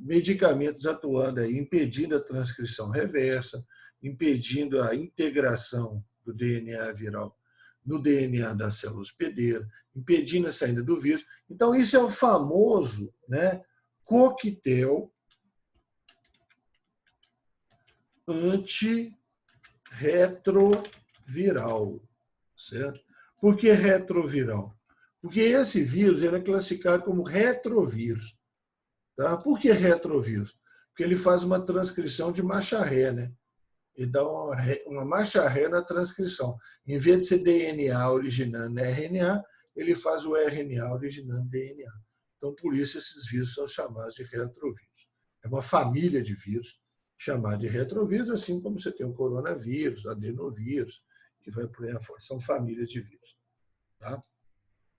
medicamentos atuando aí, impedindo a transcrição reversa, impedindo a integração do DNA viral no DNA da célula hospedeira, impedindo a saída do vírus. Então, isso é o famoso, né, coquetel antirretroviral, certo? Por que retroviral? Porque esse vírus ele é classificado como retrovírus. Tá? Por que retrovírus? Porque ele faz uma transcrição de marcha ré, né? Ele dá uma marcha ré na transcrição. Em vez de ser DNA originando RNA, ele faz o RNA originando DNA. Então, por isso, esses vírus são chamados de retrovírus. É uma família de vírus chamada de retrovírus, assim como você tem o coronavírus, o adenovírus, que vai por aí afora. São famílias de vírus. Tá?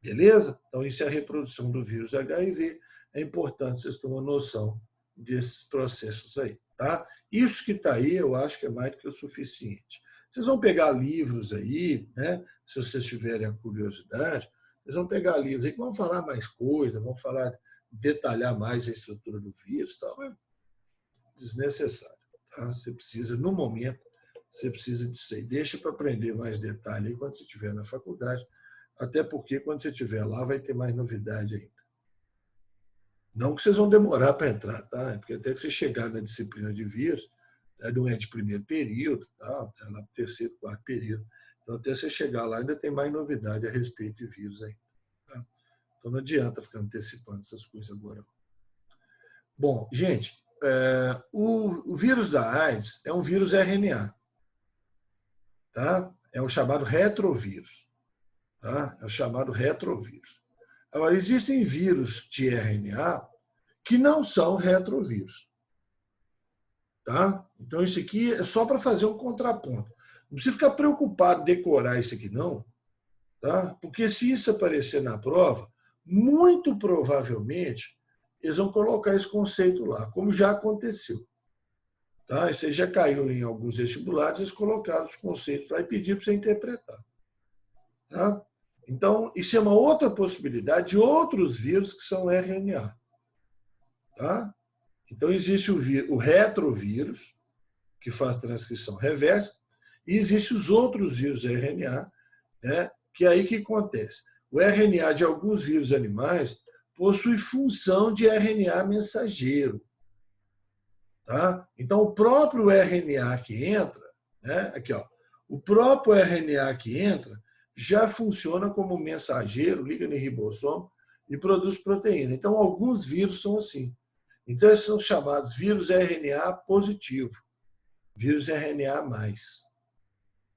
Beleza? Então, isso é a reprodução do vírus HIV. É importante vocês terem uma noção desses processos aí. Tá? Isso que está aí, eu acho que é mais do que o suficiente. Vocês vão pegar livros aí, né? Se vocês tiverem a curiosidade, vocês vão pegar livros aí que vão falar mais coisas, vão falar, detalhar mais a estrutura do vírus, tal, é desnecessário. Tá? Você precisa, no momento, você precisa disso aí. Deixa para aprender mais detalhe aí quando você estiver na faculdade, até porque quando você estiver lá vai ter mais novidade ainda. Não que vocês vão demorar para entrar, tá? Porque até que você chegar na disciplina de vírus, não é de primeiro período, tá? É lá para o terceiro, quarto período. Então, até você chegar lá, ainda tem mais novidade a respeito de vírus aí. Tá? Então, não adianta ficar antecipando essas coisas agora. Bom, gente, o vírus da AIDS é um vírus RNA. Tá? É o chamado retrovírus. Tá? É o chamado retrovírus. Agora, existem vírus de RNA que não são retrovírus. Tá? Então, isso aqui é só para fazer um contraponto. Não precisa ficar preocupado em decorar isso aqui, não. Tá? Porque se isso aparecer na prova, muito provavelmente eles vão colocar esse conceito lá, como já aconteceu. Tá? Isso aí já caiu em alguns vestibulares, eles colocaram os conceitos lá e pediram para você interpretar. Tá? Então, isso é uma outra possibilidade de outros vírus que são RNA. Tá? Então, existe o retrovírus, que faz transcrição reversa, e existem os outros vírus RNA, né? Que é aí que acontece. O RNA de alguns vírus animais possui função de RNA mensageiro. Tá? Então, o próprio RNA que entra, né? Aqui, ó, o próprio RNA que entra já funciona como mensageiro, liga no ribossomo e produz proteína. Então, alguns vírus são assim. Então, esses são chamados vírus RNA positivo, vírus RNA+.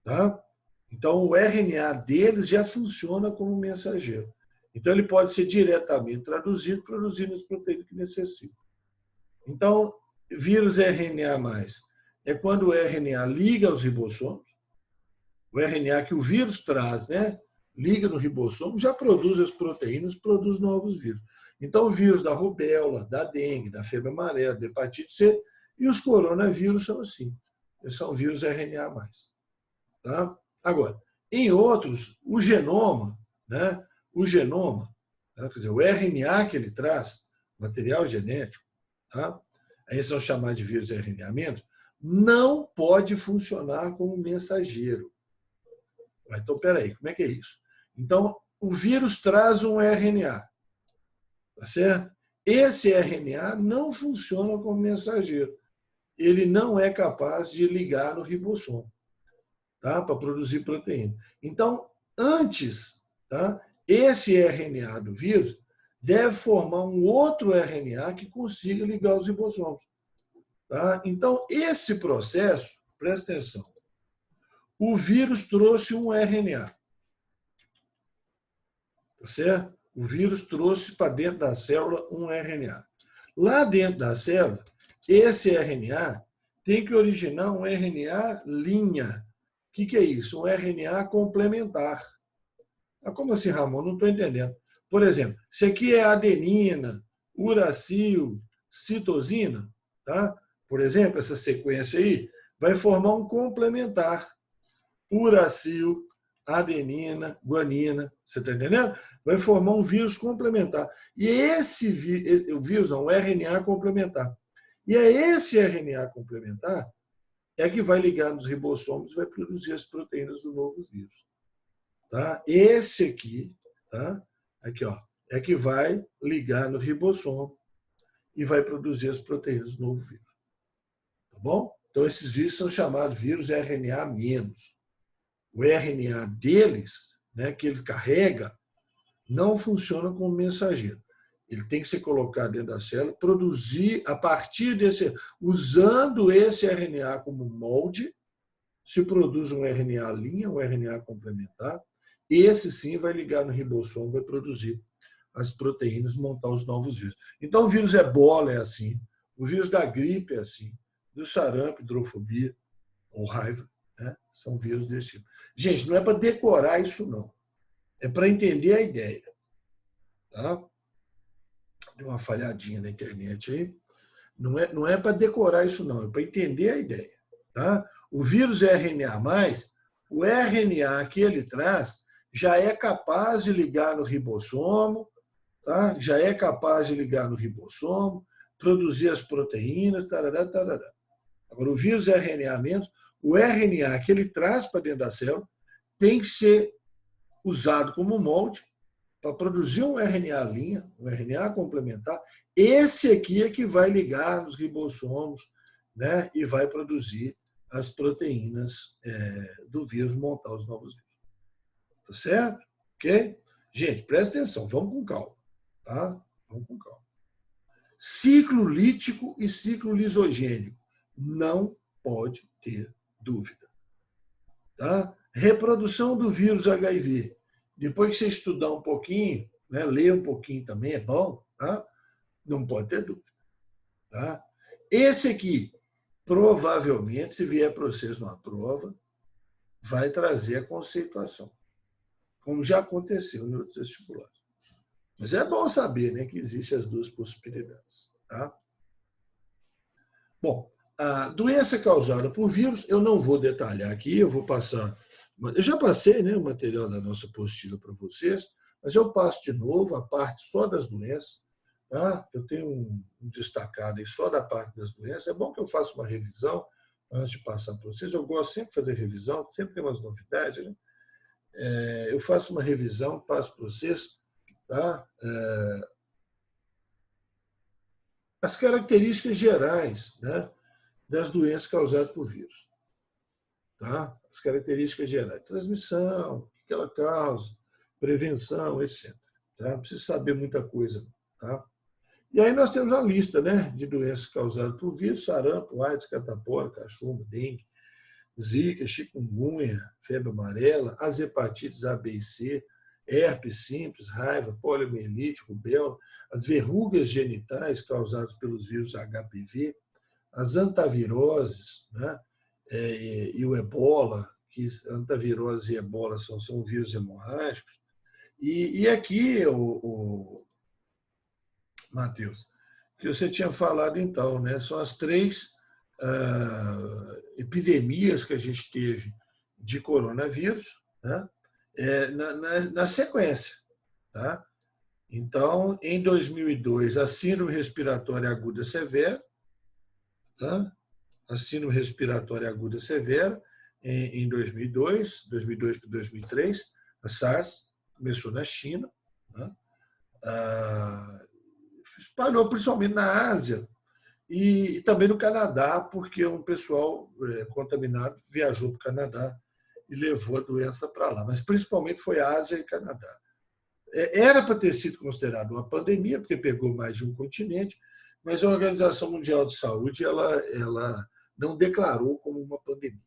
Tá? Então, o RNA deles já funciona como mensageiro. Então, ele pode ser diretamente traduzido, produzindo as proteínas que necessita. Então, vírus RNA+, é quando o RNA liga aos ribossomos, o RNA que o vírus traz, né, liga no ribossomo, já produz as proteínas, produz novos vírus. Então, o vírus da rubéola, da dengue, da febre amarela, da hepatite C e os coronavírus são assim. Eles são vírus RNA+. Tá? Agora, em outros, o genoma, né, tá? Quer dizer, o RNA que ele traz, material genético, tá? Aí são chamados de vírus RNA-, não pode funcionar como mensageiro. Então, peraí, como é que é isso? Então, o vírus traz um RNA, tá certo? Esse RNA não funciona como mensageiro. Ele não é capaz de ligar no ribossomo, tá? Para produzir proteína. Então, antes, tá? Esse RNA do vírus deve formar um outro RNA que consiga ligar os ribossomos. Tá? Então, esse processo, presta atenção, o vírus trouxe um RNA. Tá certo? O vírus trouxe para dentro da célula um RNA. Lá dentro da célula, esse RNA tem que originar um RNA linha. O que é isso? Um RNA complementar. Ah, como assim, Ramon? Não estou entendendo. Por exemplo, isso aqui é adenina, uracil, citosina. Tá? Por exemplo, essa sequência aí vai formar um complementar. Uracil, adenina, guanina. Você está entendendo? vai formar um vírus complementar. E o vírus não, o RNA complementar. E é esse RNA complementar que vai ligar nos ribossomos e vai produzir as proteínas do novo vírus. Tá? Esse aqui, tá? Aqui, ó, é que vai ligar no ribossomo e vai produzir as proteínas do novo vírus. Tá bom? Então, esses vírus são chamados vírus RNA-. O RNA deles, né, que ele carrega, não funciona como mensageiro. Ele tem que ser colocado dentro da célula, produzir a partir desse, usando esse RNA como molde, se produz um RNA linha, um RNA complementar. Esse sim vai ligar no ribossomo, vai produzir as proteínas, montar os novos vírus. Então, o vírus ebola é assim, o vírus da gripe é assim, do sarampo, hidrofobia ou raiva, né? São vírus desse tipo. Gente, não é para decorar isso, não. É para entender a ideia. Tá? Deu uma falhadinha na internet aí. Não é para decorar isso, não. É para entender a ideia. Tá? O vírus RNA+, o RNA que ele traz já é capaz de ligar no ribossomo, tá? Já é capaz de ligar no ribossomo, produzir as proteínas, tarará, tarará. Agora, o vírus RNA-, o RNA que ele traz para dentro da célula tem que ser usado como molde para produzir um RNA linha, um RNA complementar. Esse aqui é que vai ligar nos ribossomos, né, e vai produzir as proteínas do vírus, montar os novos vírus. Tá certo? Ok? Gente, presta atenção, vamos com calma. Tá? Vamos com calma. Ciclo lítico e ciclo lisogênico. Não pode ter dúvida. Tá? Reprodução do vírus HIV. Depois que você estudar um pouquinho, né, ler um pouquinho também é bom, tá? Não pode ter dúvida. Tá? Esse aqui, provavelmente, se vier para vocês numa prova, vai trazer a conceituação, como já aconteceu em outros vestibulares. Mas é bom saber, né, que existem as duas possibilidades. Tá? Bom, a doença causada por vírus, eu não vou detalhar aqui, eu vou passar. Eu já passei, né, o material da nossa apostila para vocês, mas eu passo de novo a parte só das doenças. Tá? Eu tenho um destacado aí só da parte das doenças. É bom que eu faça uma revisão antes de passar para vocês. Eu gosto sempre de fazer revisão, sempre tem umas novidades. Né? Eu faço uma revisão, passo para vocês. Tá? As características gerais, né, das doenças causadas por vírus. Tá? As características gerais. Transmissão, o que ela causa, prevenção, etc. Tá? Não precisa saber muita coisa. Tá? E aí nós temos a lista, né, de doenças causadas por vírus: sarampo, AIDS, catapora, cachumba, dengue, zika, chikungunya, febre amarela, as hepatites A, B e C, herpes simples, raiva, poliomielite, rubéola, as verrugas genitais causadas pelos vírus HPV, as antaviroses, né, e o ebola, que antavirose e ebola são vírus hemorrágicos. E aqui, o Matheus, que você tinha falado então, né? São as 3 epidemias que a gente teve de coronavírus, né? Na sequência. Tá? Então, em 2002, a síndrome respiratória aguda severa, tá? A síndrome respiratória aguda severa, em 2002 para 2003, a SARS começou na China, né? Espalhou principalmente na Ásia e também no Canadá, porque um pessoal contaminado viajou para o Canadá e levou a doença para lá. Mas principalmente foi Ásia e Canadá. Era para ter sido considerado uma pandemia, porque pegou mais de um continente, mas a Organização Mundial de Saúde ela não declarou como uma pandemia.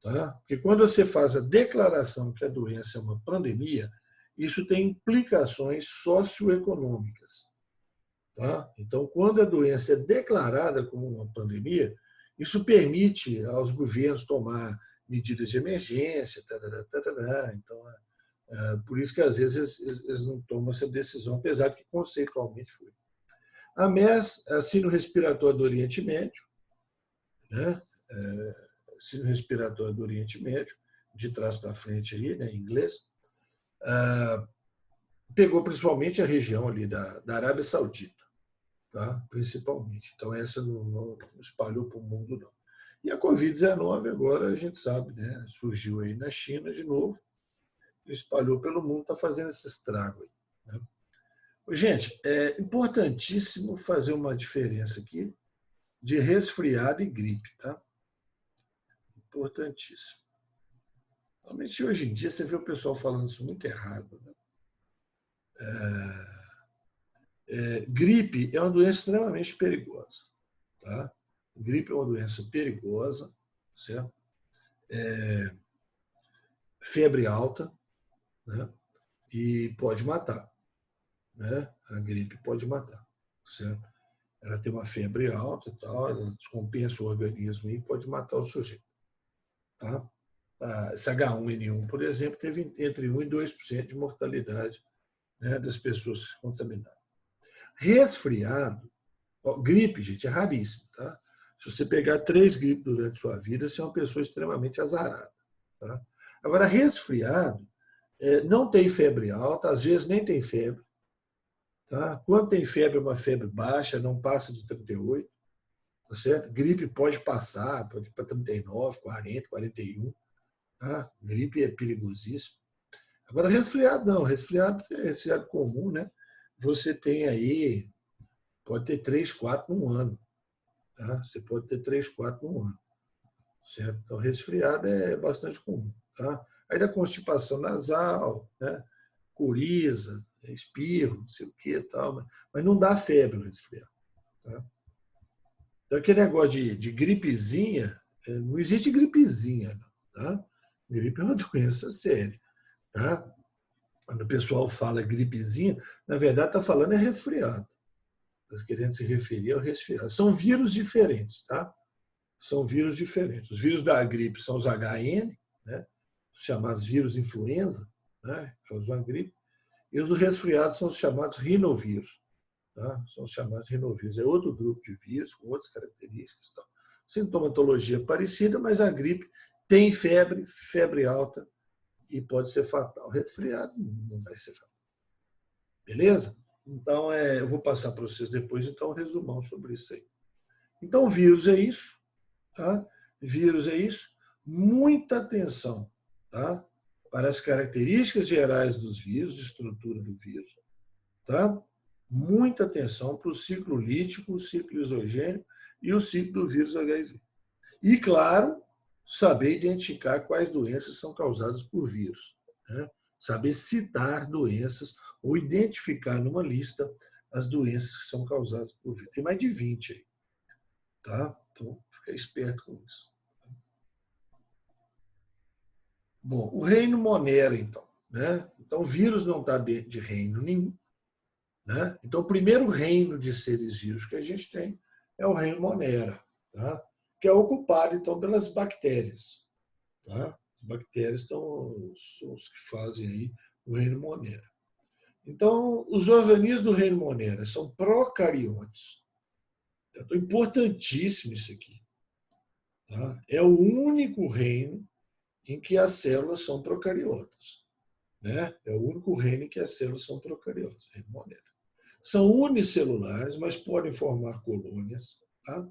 Tá? Porque quando você faz a declaração que a doença é uma pandemia, isso tem implicações socioeconômicas. Tá? Então, quando a doença é declarada como uma pandemia, isso permite aos governos tomar medidas de emergência. Tarará, tarará. Então, por isso que, às vezes, eles não tomam essa decisão, apesar de que conceitualmente foi. A MERS, a síndrome respiratória do Oriente Médio, né? Síndrome respiratória do Oriente Médio, de trás para frente, aí, né, em inglês. pegou principalmente a região ali da Arábia Saudita, tá? Principalmente. Então, essa não espalhou para o mundo, não. E a Covid-19, agora a gente sabe, né? Surgiu aí na China de novo, espalhou pelo mundo, está fazendo esse estrago aí, né? Gente, é importantíssimo fazer uma diferença aqui de resfriado e gripe, tá? Importantíssimo. Realmente, hoje em dia, você vê o pessoal falando isso muito errado, né? Gripe é uma doença extremamente perigosa, tá? Gripe é uma doença perigosa, certo? Febre alta, né? E pode matar, né? A gripe pode matar, certo? Ela tem uma febre alta e tal, ela descompensa o organismo e pode matar o sujeito, tá? Esse H1N1, por exemplo, teve entre 1% e 2% de mortalidade, né, das pessoas contaminadas. Resfriado, gripe, gente, é raríssimo, tá? Se você pegar 3 gripes durante a sua vida, você é uma pessoa extremamente azarada, tá? Agora, resfriado, não tem febre alta, às vezes nem tem febre, tá? Quando tem febre, é uma febre baixa, não passa de 38, tá certo? Gripe pode passar, pode ir para 39, 40, 41, tá? Gripe é perigosíssimo. Agora, resfriado não, resfriado é resfriado comum, né? Você tem aí, pode ter 3, 4 num ano, tá? Você pode ter 3, 4 num ano, certo? Então, resfriado é bastante comum, tá? Aí da constipação nasal, né? Coriza, espirro, não sei o que e tal, mas não dá febre o resfriado, tá? Então, aquele negócio de gripezinha, não existe gripezinha, não, tá? Gripe é uma doença séria, tá? Quando o pessoal fala gripezinha, na verdade está falando é resfriado. Está querendo se referir ao resfriado. São vírus diferentes, tá? São vírus diferentes. Os vírus da gripe são os HN, né? Os chamados vírus influenza, né? Que causam a gripe. E os do resfriado são os chamados rinovírus, tá? São os chamados rinovírus. É outro grupo de vírus com outras características. Tal. Sintomatologia parecida, mas a gripe tem febre, febre alta, e pode ser fatal. Resfriado não vai ser fatal. Beleza? Então, eu vou passar para vocês depois, então, um resumão sobre isso aí. Então, vírus é isso, tá? Vírus é isso. Muita atenção, tá? Para as características gerais dos vírus, estrutura do vírus, tá? Muita atenção para o ciclo lítico, o ciclo isogênico e o ciclo do vírus HIV. E, claro, saber identificar quais doenças são causadas por vírus, né? Saber citar doenças ou identificar numa lista as doenças que são causadas por vírus. Tem mais de 20 aí, tá? Então, fica esperto com isso. Bom, o reino Monera, então, né? Então, o vírus não está dentro de reino nenhum, né? Então, o primeiro reino de seres vivos que a gente tem é o reino Monera, tá? Que é ocupado, então, pelas bactérias, tá? As bactérias são os que fazem aí o reino Monera. Então, os organismos do reino Monera são procariontes. Então, importantíssimo isso aqui, tá? É o único reino em que as células são procariotas, né? É o único reino em que as células são procariotas, reino Monera. São unicelulares, mas podem formar colônias, tá?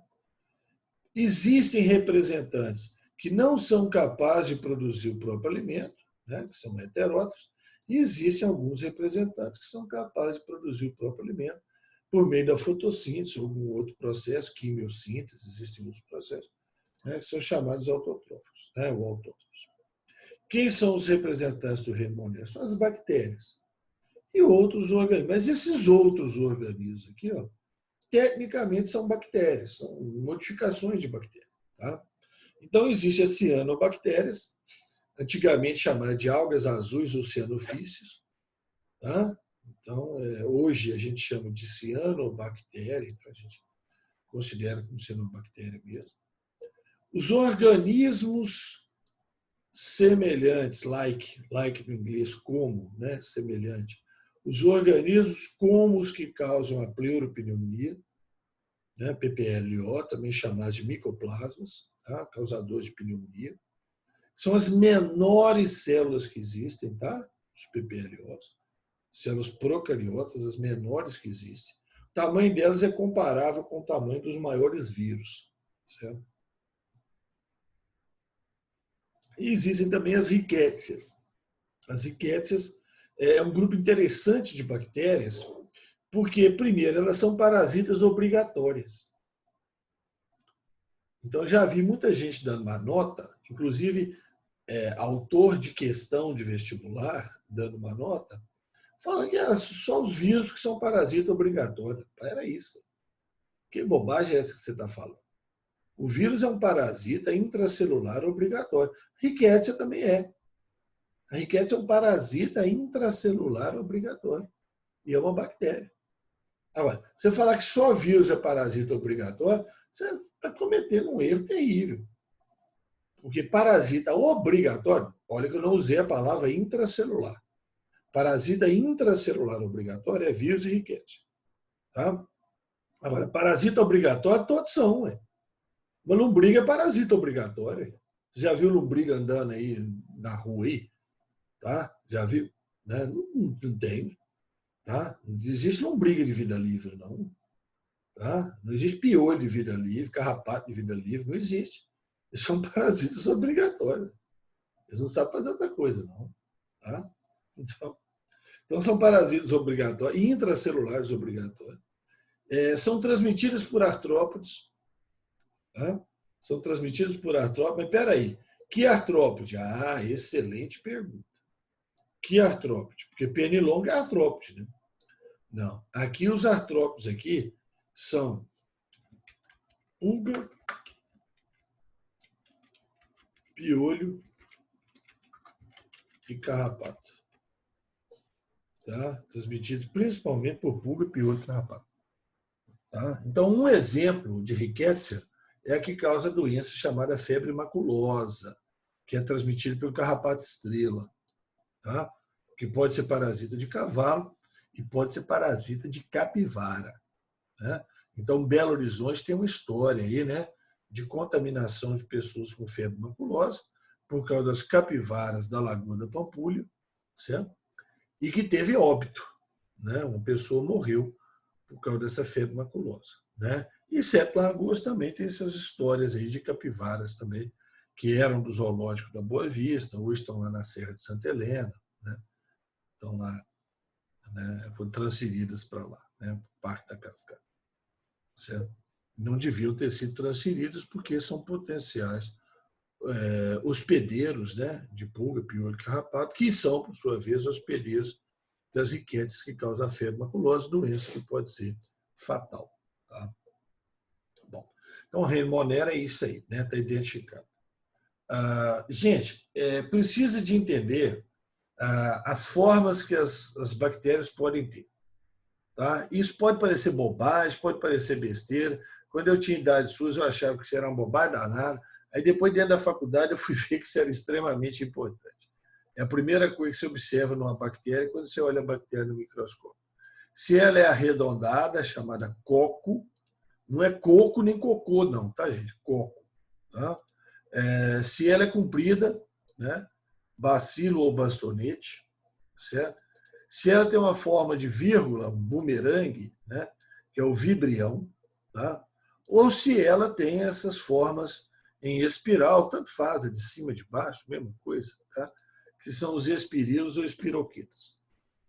Existem representantes que não são capazes de produzir o próprio alimento, né, que são heterótrofos, e existem alguns representantes que são capazes de produzir o próprio alimento por meio da fotossíntese ou algum outro processo, quimiossíntese, existem outros processos, né, que são chamados autotróficos, né, ou autótrofos. Quem são os representantes do reino Monera? São as bactérias e outros organismos. Mas esses outros organismos aqui, ó, tecnicamente são bactérias, são modificações de bactérias. Tá? Então, existem as cianobactérias, antigamente chamadas de algas azuis ou cianofícios. Tá? Então, hoje a gente chama de cianobactéria, então a gente considera como cianobactéria mesmo. Os organismos semelhantes, like no inglês, como, né? Semelhante. Os organismos como os que causam a pleuropneumonia, né? PPLO, também chamados de micoplasmas, tá? Causadores de pneumonia. São as menores células que existem, tá? Os PPLOs. células procariotas, as menores que existem. O tamanho delas é comparável com o tamanho dos maiores vírus. Certo? E existem também as rickétsias. As rickétsias é um grupo interessante de bactérias, porque, primeiro, elas são parasitas obrigatórias. Então, já vi muita gente dando uma nota, inclusive autor de questão de vestibular, dando uma nota, falando que só os vírus que são parasita obrigatório. Era isso. Que bobagem é essa que você está falando? O vírus é um parasita intracelular obrigatório. Rickettsia também é. A Rickettsia é um parasita intracelular obrigatório. E é uma bactéria. Agora, você falar que só vírus é parasita obrigatório, você está cometendo um erro terrível. Porque parasita obrigatório, olha que eu não usei a palavra intracelular. Parasita intracelular obrigatório é vírus e Rickettsia. Tá? Agora, parasita obrigatório, todos são. Ué. Uma lombriga é parasita obrigatória. Você já viu lombriga andando aí na rua aí? Tá? Já viu? Né? Não tem. Tá? Não existe lombriga de vida livre, não. Tá? Não existe piolho de vida livre, carrapato de vida livre, não existe. Eles são parasitas obrigatórios. Eles não sabem fazer outra coisa, não. Tá? Então são parasitas obrigatórios, intracelulares obrigatórios. São transmitidas por artrópodes. Tá? São transmitidos por artrópodes. Mas espera aí, que artrópode? Ah, excelente pergunta. Que artrópode? Porque pernilongo é artrópode, né? Não. Aqui os artrópodes aqui são pulga, piolho e carrapato. Tá? Transmitidos principalmente por pulga, piolho e carrapato. Tá? Então, um exemplo de Rickettsia é a que causa a doença chamada febre maculosa, que é transmitida pelo carrapato estrela, tá? Que pode ser parasita de cavalo e pode ser parasita de capivara. Né? Então, Belo Horizonte tem uma história aí, né, de contaminação de pessoas com febre maculosa por causa das capivaras da Lagoa da Pampulha, certo? E que teve óbito. Né? Uma pessoa morreu por causa dessa febre maculosa. Né? E Sete Lagoas também tem essas histórias aí de capivaras também, que eram do zoológico da Boa Vista, hoje estão lá na Serra de Santa Helena, né? Estão lá, né? Foram transferidas para lá, né? Para o Parque da Cascata. Certo? Não deviam ter sido transferidas porque são potenciais hospedeiros, né? De pulga, piolho e carrapato, que são, por sua vez, hospedeiros das riquezas que causam a febre maculosa, doença que pode ser fatal. Tá? Bom, então, o reino Monera é isso aí, né? Está identificado. Gente, precisa de entender as formas que as bactérias podem ter. Tá? Isso pode parecer bobagem, pode parecer besteira. Quando eu tinha idade sua, eu achava que isso era uma bobagem danada. Aí, depois, dentro da faculdade, eu fui ver que isso era extremamente importante. É a primeira coisa que você observa numa bactéria quando você olha a bactéria no microscópio. Se ela é arredondada, chamada coco, não é coco nem cocô, não, tá, gente? Coco. Tá? Se ela é comprida, né? Bacilo ou bastonete, certo? Se ela tem uma forma de vírgula, um bumerangue, né? Que é o vibrião, tá? Ou se ela tem essas formas em espiral, tanto faz, de cima, de baixo, mesma coisa, tá? Que são os espirilos ou espiroquitas.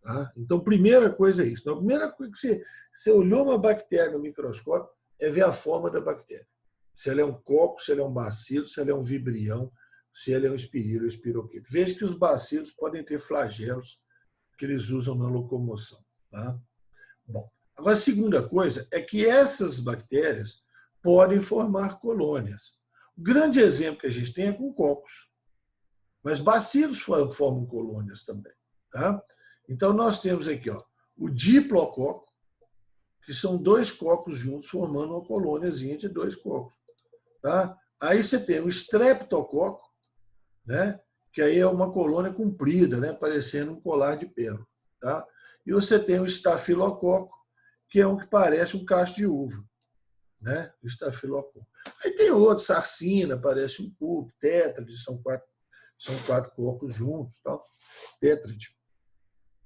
Tá? Então, primeira coisa é isso. Então, a primeira coisa que você olhou uma bactéria no microscópio é ver a forma da bactéria. Se ela é um coco, se ela é um bacilo, se ela é um vibrião, se ela é um espirilo ou espiroquita. Veja que os bacilos podem ter flagelos que eles usam na locomoção. Tá? Bom, agora, a segunda coisa é que essas bactérias podem formar colônias. O grande exemplo que a gente tem é com cocos. Mas bacilos formam colônias também. Tá? Então, nós temos aqui o diplococo, que são 2 cocos juntos formando uma colôniazinha de 2 cocos. Tá? Aí você tem o streptococo, né? Que aí é uma colônia comprida, né? Parecendo um colar de pérola. Tá? E você tem o estafilococo, que é um que parece um cacho de uva. Né? O estafilococo. Aí tem outro, sarcina, parece um cubo, tétrade, são 4 cocos juntos. Tal. Tétrade.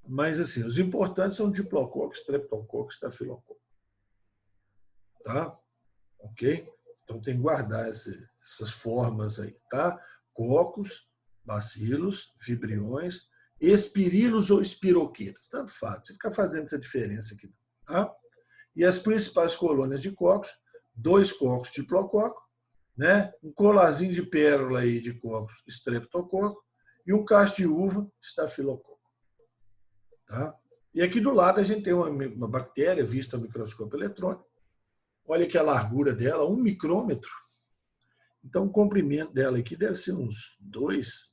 Mas, assim, os importantes são diplococo, streptococo, estafilococo. Tá? Ok? Então, tem que guardar essas formas aí, tá? Cocos, bacilos, vibriões, espirilos ou espiroquetas. Tanto faz. Não fica fazendo essa diferença aqui. Tá? E as principais colônias de cocos, 2 cocos diplococo, né? Um colarzinho de pérola aí de cocos, streptococo, e um cacho de uva, estafilococo. Tá? E aqui do lado a gente tem uma bactéria vista ao microscópio eletrônico. Olha aqui a largura dela, 1 micrômetro. Então, o comprimento dela aqui deve ser uns 2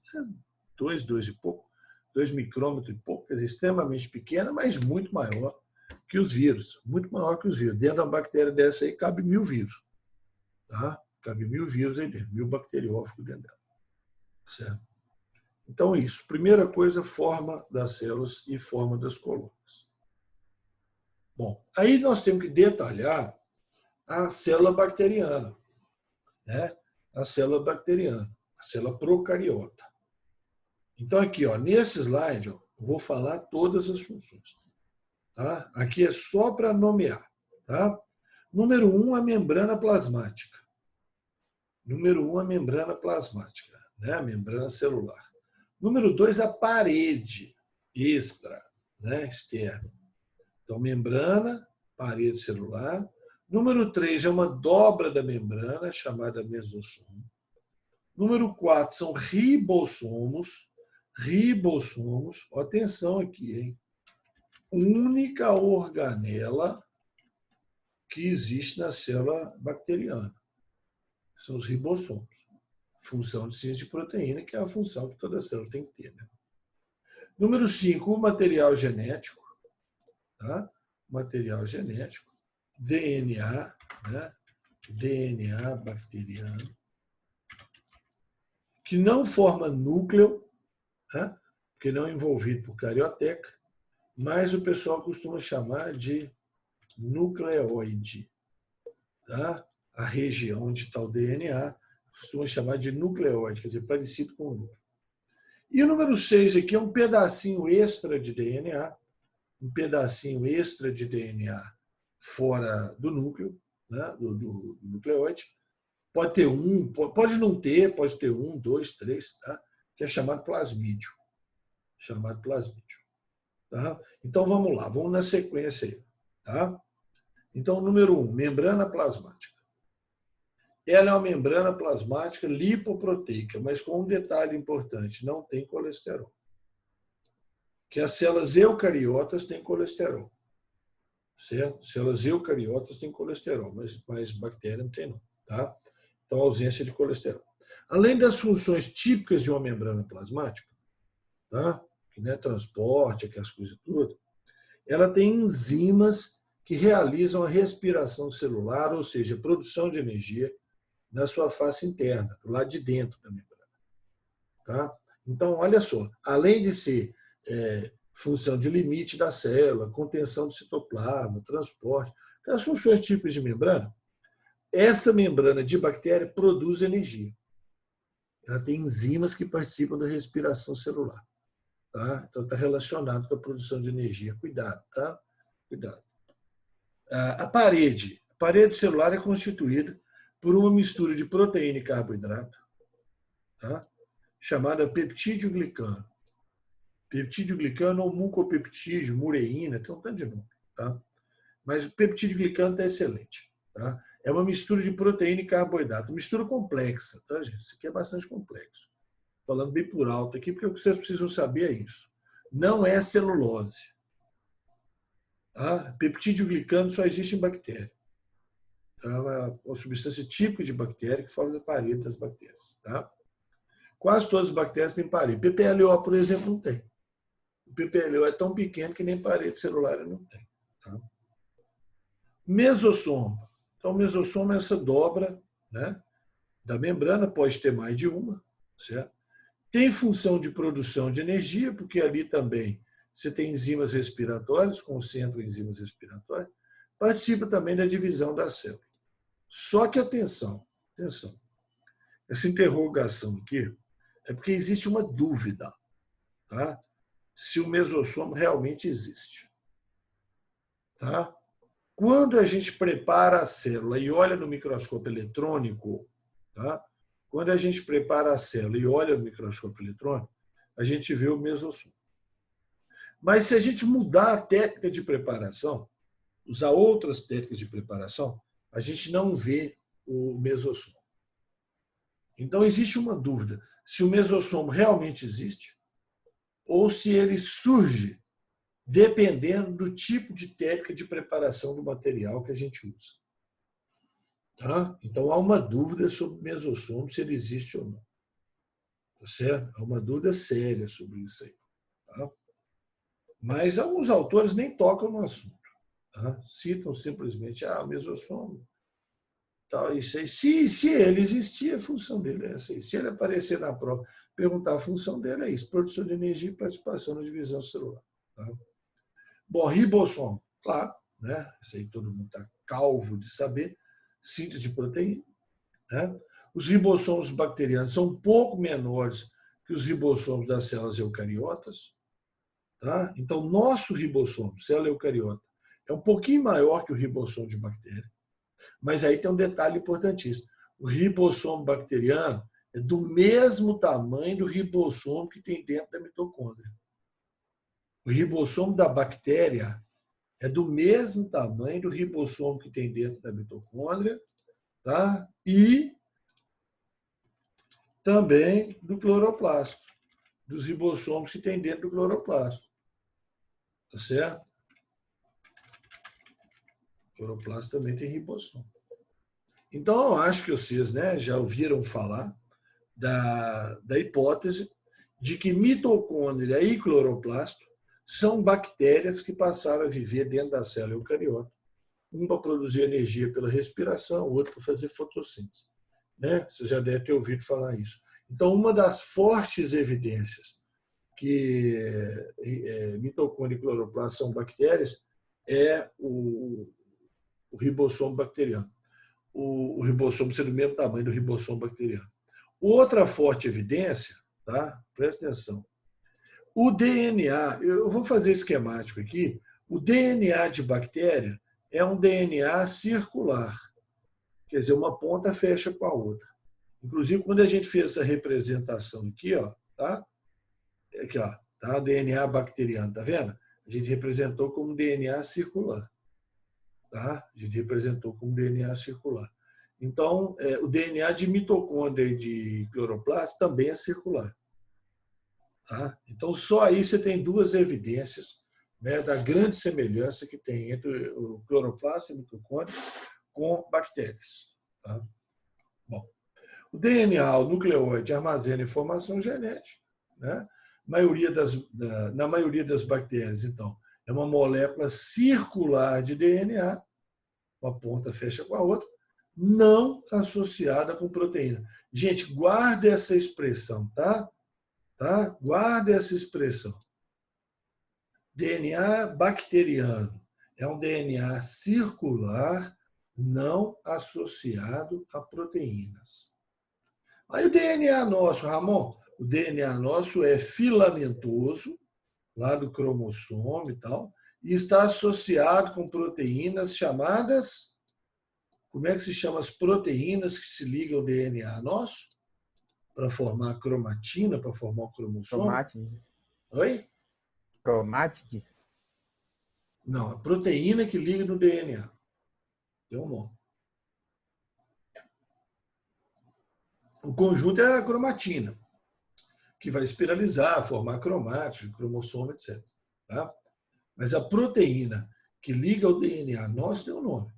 e pouco, 2 micrômetros e pouco, quer dizer, extremamente pequena, mas muito maior que os vírus. Muito maior que os vírus. Dentro da bactéria dessa aí cabe 1000 vírus. Tá? Cabe 1000 vírus aí dentro, 1000 bacteriófagos dentro dela. Certo? Então, isso. Primeira coisa, forma das células e forma das colônias. Bom, aí nós temos que detalhar a célula bacteriana, né? A célula bacteriana, a célula procariota. Então, aqui, ó, nesse slide, ó, eu vou falar todas as funções. Tá? Aqui é só para nomear. Tá? Número 1, a membrana plasmática. Número 1, a membrana plasmática, né? A membrana celular. Número 2, a parede extra, né? Externa. Então, membrana, parede celular. Número 3 é uma dobra da membrana, chamada mesossomo. Número 4 são ribossomos. Ribossomos, atenção aqui, hein? Única organela que existe na célula bacteriana. São os ribossomos. Função de síntese de proteína, que é a função que toda célula tem que ter. Né? Número 5, o material genético. Tá? Material genético. DNA, né? DNA bacteriano, que não forma núcleo, né? Porque não é envolvido por carioteca, mas o pessoal costuma chamar de nucleoide. Tá? A região onde está o DNA costuma chamar de nucleoide, quer dizer, parecido com o núcleo. E o número 6 aqui é um pedacinho extra de DNA, um pedacinho extra de DNA fora do núcleo, né, do nucleoide. Pode ter um, pode não ter, pode ter 1, 2, 3, tá? Que é chamado plasmídio. Chamado plasmídio. Tá? Então, vamos lá, vamos na sequência aí. Tá? Então, número 1, membrana plasmática. Ela é uma membrana plasmática lipoproteica, mas com um detalhe importante, não tem colesterol. Que as células eucariotas têm colesterol. Certo? Células eucariotas têm colesterol, mas bactéria não tem não. Tá? Então, ausência de colesterol. Além das funções típicas de uma membrana plasmática, tá? Que não é transporte, aquelas coisas tudo, ela tem enzimas que realizam a respiração celular, ou seja, a produção de energia na sua face interna, do lado de dentro da membrana. Tá? Então, olha só, além de ser função de limite da célula, contenção do citoplasma, transporte, as funções típicas de membrana, essa membrana de bactéria produz energia. Ela tem enzimas que participam da respiração celular. Tá? Então, está relacionado com a produção de energia. Cuidado, tá? Cuidado. A parede celular é constituída por uma mistura de proteína e carboidrato, tá? Chamada peptídeo-glicano. Peptídeo-glicano ou mucopeptídeo, mureína, tem um tanto de nome. Tá? Mas o peptídeo-glicano está excelente. Tá? É uma mistura de proteína e carboidrato. Mistura complexa, tá, gente? Isso aqui é bastante complexo. Falando bem por alto aqui, porque o que vocês precisam saber é isso. Não é celulose. Tá? Peptídeo-glicano só existe em bactéria. É uma substância típica de bactéria que faz a parede das bactérias. Tá? Quase todas as bactérias têm parede. PPLO, por exemplo, não tem. O PPLO é tão pequeno que nem parede celular não tem. Tá? Mesossomo. Então, o mesossomo é essa dobra, né, da membrana, pode ter mais de uma. Certo? Tem função de produção de energia, porque ali também você tem enzimas respiratórias, concentra enzimas respiratórias. Participa também da divisão da célula. Só que, atenção, essa interrogação aqui é porque existe uma dúvida. Tá? se o mesossomo realmente existe. Tá? Quando a gente prepara a célula e olha no microscópio eletrônico, tá? Quando a gente prepara a célula e olha no microscópio eletrônico, a gente vê o mesossomo. Mas se a gente mudar a técnica de preparação, usar outras técnicas de preparação, a gente não vê o mesossomo. Então, existe uma dúvida se o mesossomo realmente existe ou se ele surge dependendo do tipo de técnica de preparação do material que a gente usa. Tá? Então, há uma dúvida sobre o mesossomo, se ele existe ou não. Tá certo? Há uma dúvida séria sobre isso aí. Tá? Mas alguns autores nem tocam no assunto. Tá? Citam simplesmente o mesossomo. Tal, isso aí. Se ele existir, a função dele é essa aí. Se ele aparecer na prova, perguntar a função dele é isso: produção de energia e participação na divisão celular. Tá? Bom, ribossomo, claro, né? Isso aí todo mundo está calvo de saber. Síntese de proteína. Né? Os ribossomos bacterianos são um pouco menores que os ribossomos das células eucariotas. Tá? Então, nosso ribossomo, célula eucariota, é um pouquinho maior que o ribossomo de bactéria. Mas aí tem um detalhe importantíssimo. O ribossomo bacteriano é do mesmo tamanho do ribossomo que tem dentro da mitocôndria. O ribossomo da bactéria é do mesmo tamanho do ribossomo que tem dentro da mitocôndria, tá? E também do cloroplasto, dos ribossomos que tem dentro do cloroplasto. Tá certo? O cloroplasto também tem ribossomo. Então, eu acho que vocês, né, já ouviram falar da hipótese de que mitocôndria e cloroplasto são bactérias que passaram a viver dentro da célula eucariota, um para produzir energia pela respiração, o outro para fazer fotossíntese. Né? Você já deve ter ouvido falar isso. Então, uma das fortes evidências que mitocôndria e cloroplasto são bactérias é o ribossomo bacteriano. O ribossomo ser do mesmo tamanho do ribossomo bacteriano. Outra forte evidência, tá? Presta atenção. O DNA, eu vou fazer esquemático aqui, o DNA de bactéria é um DNA circular. Quer dizer, uma ponta fecha com a outra. Inclusive, quando a gente fez essa representação aqui, ó, tá? Aqui, ó, tá? O DNA bacteriano, tá vendo? A gente representou como DNA circular. Tá? A gente representou como DNA circular. Então, o DNA de mitocôndria e de cloroplasto também é circular. Tá? Então, só aí você tem duas evidências, né, da grande semelhança que tem entre o cloroplasto e a mitocôndria com bactérias. Tá? Bom, o DNA, o nucleóide, armazena informação genética. Né? Na maioria das bactérias, então, é uma molécula circular de DNA, uma ponta fecha com a outra, não associada com proteína. Gente, guarde essa expressão, tá? Tá? Guarde essa expressão. DNA bacteriano é um DNA circular não associado a proteínas. Aí o DNA nosso, Ramon, o DNA nosso é filamentoso, lá do cromossomo e tal, e está associado com proteínas chamadas... Como é que se chama as proteínas que se ligam ao DNA nosso? Para formar a cromatina, para formar o cromossomo? Cromátides. Oi? Cromátides. Não, a proteína que liga no DNA. Tem um nome. O conjunto é a cromatina, que vai espiralizar, formar cromátides, cromossomo, etc. Tá? Mas a proteína que liga ao DNA nosso tem um nome.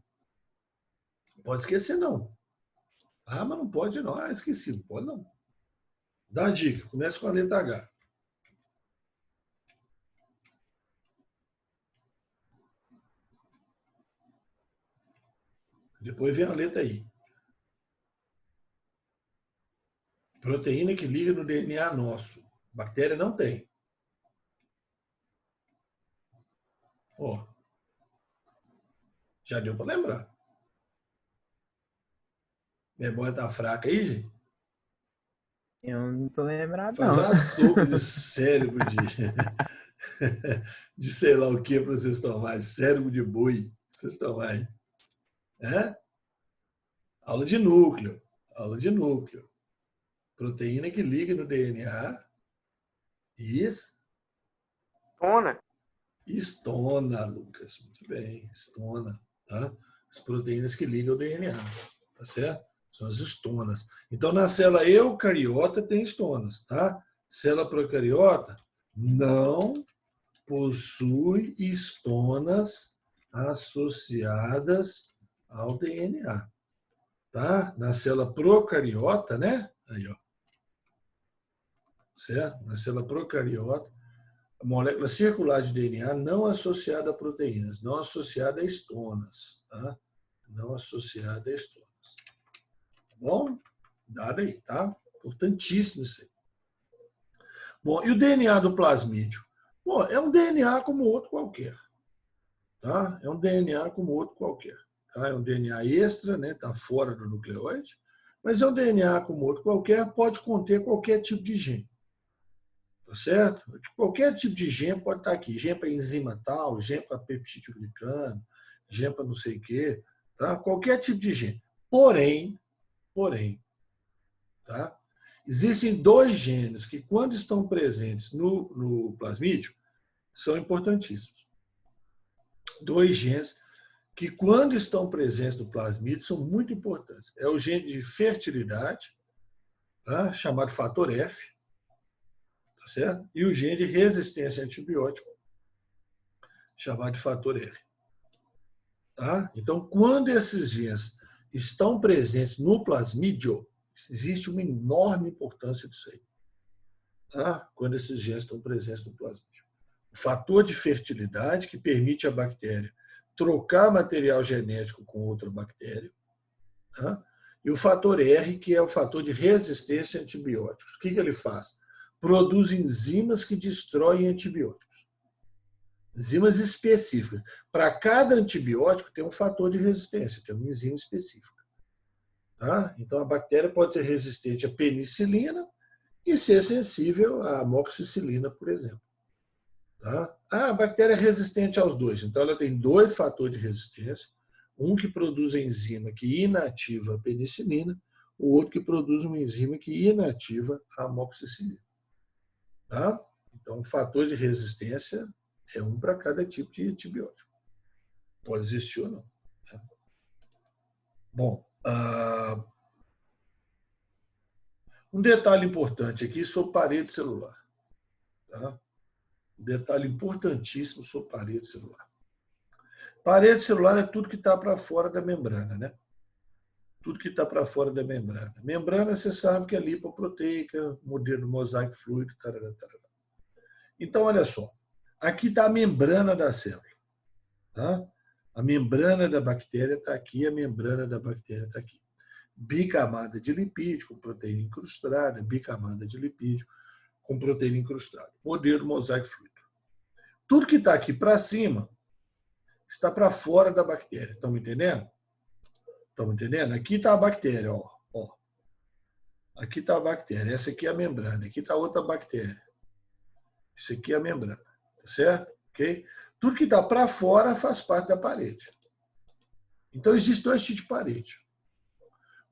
Não pode esquecer, não. Ah, mas não pode, não. Ah, esqueci. Não pode, não. Dá uma dica. Começa com a letra H. Depois vem a letra I. Proteína que liga no DNA nosso. Bactéria não tem. Ó, já deu para lembrar. Memória tá fraca aí, gente? Eu não tô lembrado, Faz não. uma sopa de cérebro de... de sei lá o que para vocês tomarem, cérebro de boi, vocês tomarem. É? Aula de núcleo, aula de núcleo. Proteína que liga no DNA. Isso. Estona, Lucas. Muito bem, estona. Tá? As proteínas que ligam o DNA. Tá certo? São as estonas. Então, na célula eucariota tem estonas. Tá? Célula procariota não possui estonas associadas ao DNA. Tá? Na célula procariota, né? Aí, ó. Certo? Na célula procariota, a molécula circular de DNA não associada a proteínas, não associada a estonas. Tá? Não associada a estonas. Tá bom? Dado aí, tá? Importantíssimo isso aí. Bom, e o DNA do plasmídio? Bom, é um DNA como outro qualquer. Tá? É um DNA como outro qualquer. Tá? É um DNA extra, né? Está fora do nucleóide, mas é um DNA como outro qualquer, pode conter qualquer tipo de gene. Tá certo? Qualquer tipo de gene pode estar aqui. Gene para enzima tal, gene para peptidoglicano, gene para não sei o quê. Tá? Qualquer tipo de gene. Porém, tá? Existem dois genes que, quando estão presentes no plasmídio, são importantíssimos. Dois genes que, quando estão presentes no plasmídio, são muito importantes. É o gene de fertilidade, tá? Chamado fator F, tá certo? E o gene de resistência a antibiótico, chamado de fator R. Tá? Então, quando esses genes estão presentes no plasmídio, existe uma enorme importância disso aí. Tá? Quando esses genes estão presentes no plasmídio. O fator de fertilidade, que permite à bactéria trocar material genético com outra bactéria. Tá? E o fator R, que é o fator de resistência a antibióticos. O que ele faz? Produz enzimas que destroem antibióticos. Enzimas específicas. Para cada antibiótico tem um fator de resistência, tem uma enzima específica. Tá? Então, a bactéria pode ser resistente à penicilina e ser sensível à amoxicilina, por exemplo. Tá? A bactéria é resistente aos dois. Então, ela tem dois fatores de resistência. Um que produz enzima que inativa a penicilina, o outro que produz uma enzima que inativa a amoxicilina. Tá? Então, o fator de resistência é um para cada tipo de antibiótico. Pode existir ou não. Tá? Bom, um detalhe importante aqui sobre parede celular. Tá? Um detalhe importantíssimo sobre parede celular. Parede celular é tudo que está para fora da membrana, né? Tudo que está para fora da membrana. Membrana, você sabe que é lipoproteica, modelo mosaico fluido, tarará, tarará. Então, olha só. Aqui está a membrana da célula. Tá? A membrana da bactéria está aqui, a membrana da bactéria está aqui. Bicamada de lipídio com proteína incrustada, bicamada de lipídio com proteína incrustada. Modelo mosaico fluido. Tudo que está aqui para cima está para fora da bactéria. Estão me entendendo? Estão entendendo? Aqui está a bactéria. Ó. Aqui está a bactéria. Essa aqui é a membrana. Aqui está outra bactéria. Isso aqui é a membrana. Tá certo? Ok? Tudo que está para fora faz parte da parede. Então, existem dois tipos de parede.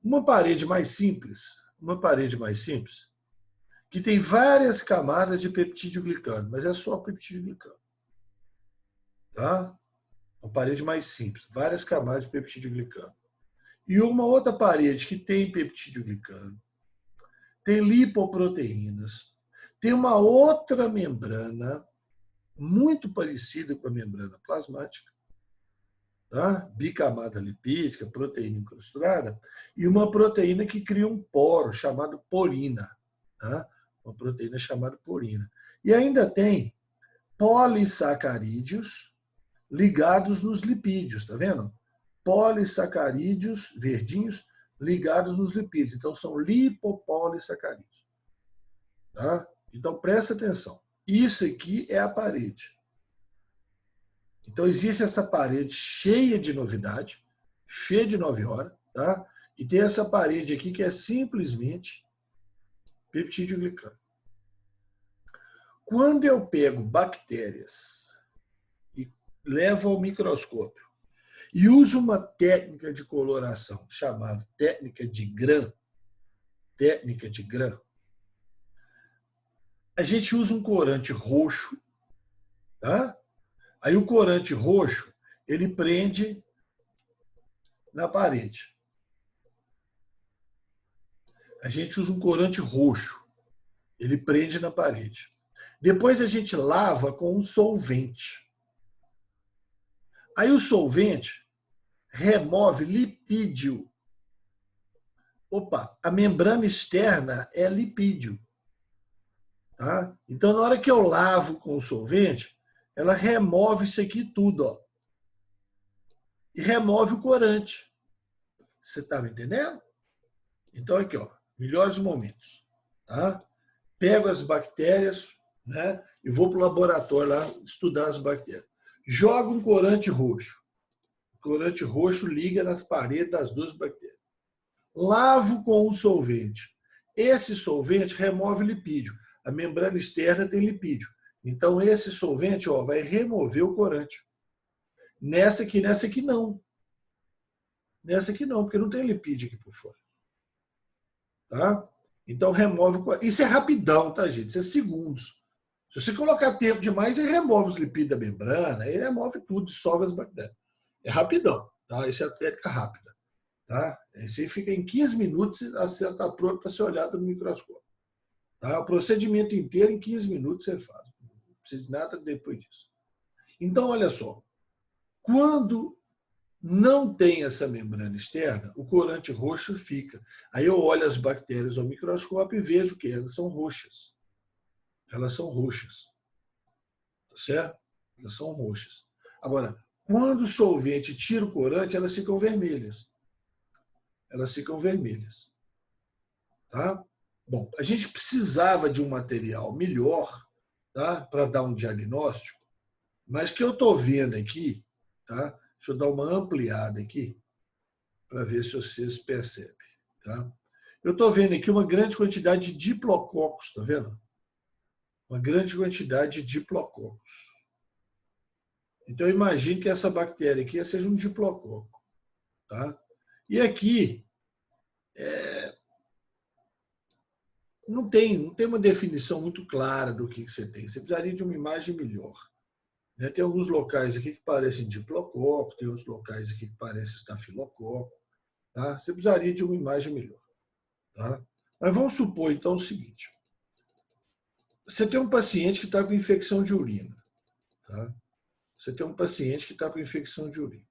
Uma parede mais simples, que tem várias camadas de peptídeo-glicano, mas é só peptídeo-glicano. Tá? Uma parede mais simples, várias camadas de peptídeo-glicano. E uma outra parede que tem peptídeo-glicano, tem lipoproteínas, tem uma outra membrana muito parecida com a membrana plasmática, tá? Bicamada lipídica, proteína incrustada, e uma proteína que cria um poro chamado porina. Tá? Uma proteína chamada porina. E ainda tem polissacarídeos ligados nos lipídios, tá vendo? Polissacarídeos verdinhos ligados nos lipídios. Então, são lipopolissacarídeos. Tá? Então, presta atenção. Isso aqui é a parede. Então, existe essa parede cheia de novidade, cheia de 9 horas, tá? E tem essa parede aqui que é simplesmente peptídeo-glicano. Quando eu pego bactérias e levo ao microscópio e uso uma técnica de coloração chamada técnica de Gram, a gente usa um corante roxo, tá? Aí o corante roxo, ele prende na parede. A gente usa um corante roxo, ele prende na parede. Depois a gente lava com um solvente. Aí o solvente remove lipídio. Opa, a membrana externa é lipídio. Tá? Então, na hora que eu lavo com o solvente, ela remove isso aqui tudo. Ó, e remove o corante. Você está me entendendo? Então, aqui, ó, melhores momentos. Tá? Pego as bactérias, né, e vou para o laboratório lá estudar as bactérias. Jogo um corante roxo. O corante roxo liga nas paredes das duas bactérias. Lavo com um solvente. Esse solvente remove lipídio. A membrana externa tem lipídio. Então, esse solvente, ó, vai remover o corante. Nessa aqui não. Nessa aqui não, porque não tem lipídio aqui por fora. Tá? Então, remove o corante. Isso é rapidão, tá, gente? Isso é segundos. Se você colocar tempo demais, ele remove os lipídios da membrana, ele remove tudo, dissolve as bactérias. É rapidão, tá? Isso é a técnica rápida. Tá? Isso aí fica em 15 minutos, você está pronto para ser olhado no microscópio. Tá? O procedimento inteiro, em 15 minutos, você faz. Não precisa de nada depois disso. Então, olha só. Quando não tem essa membrana externa, o corante roxo fica. Aí eu olho as bactérias ao microscópio e vejo que elas são roxas. Elas são roxas. Tá certo? Elas são roxas. Agora, quando o solvente tira o corante, elas ficam vermelhas. Elas ficam vermelhas. Tá? Bom, a gente precisava de um material melhor, tá, para dar um diagnóstico, mas que eu estou vendo aqui, tá? Deixa eu dar uma ampliada aqui para ver se vocês percebem. Tá? Eu estou vendo aqui uma grande quantidade de diplococos, está vendo? Uma grande quantidade de diplococos. Então, eu imagino que essa bactéria aqui seja um diplococo. Tá? E aqui, não tem uma definição muito clara do que você tem. Você precisaria de uma imagem melhor. Tem alguns locais aqui que parecem diplococo, tem outros locais aqui que parecem estafilococo. Tá? Você precisaria de uma imagem melhor. Tá? Mas vamos supor, então, o seguinte. Você tem um paciente que está com infecção de urina. Tá? Você tem um paciente que está com infecção de urina.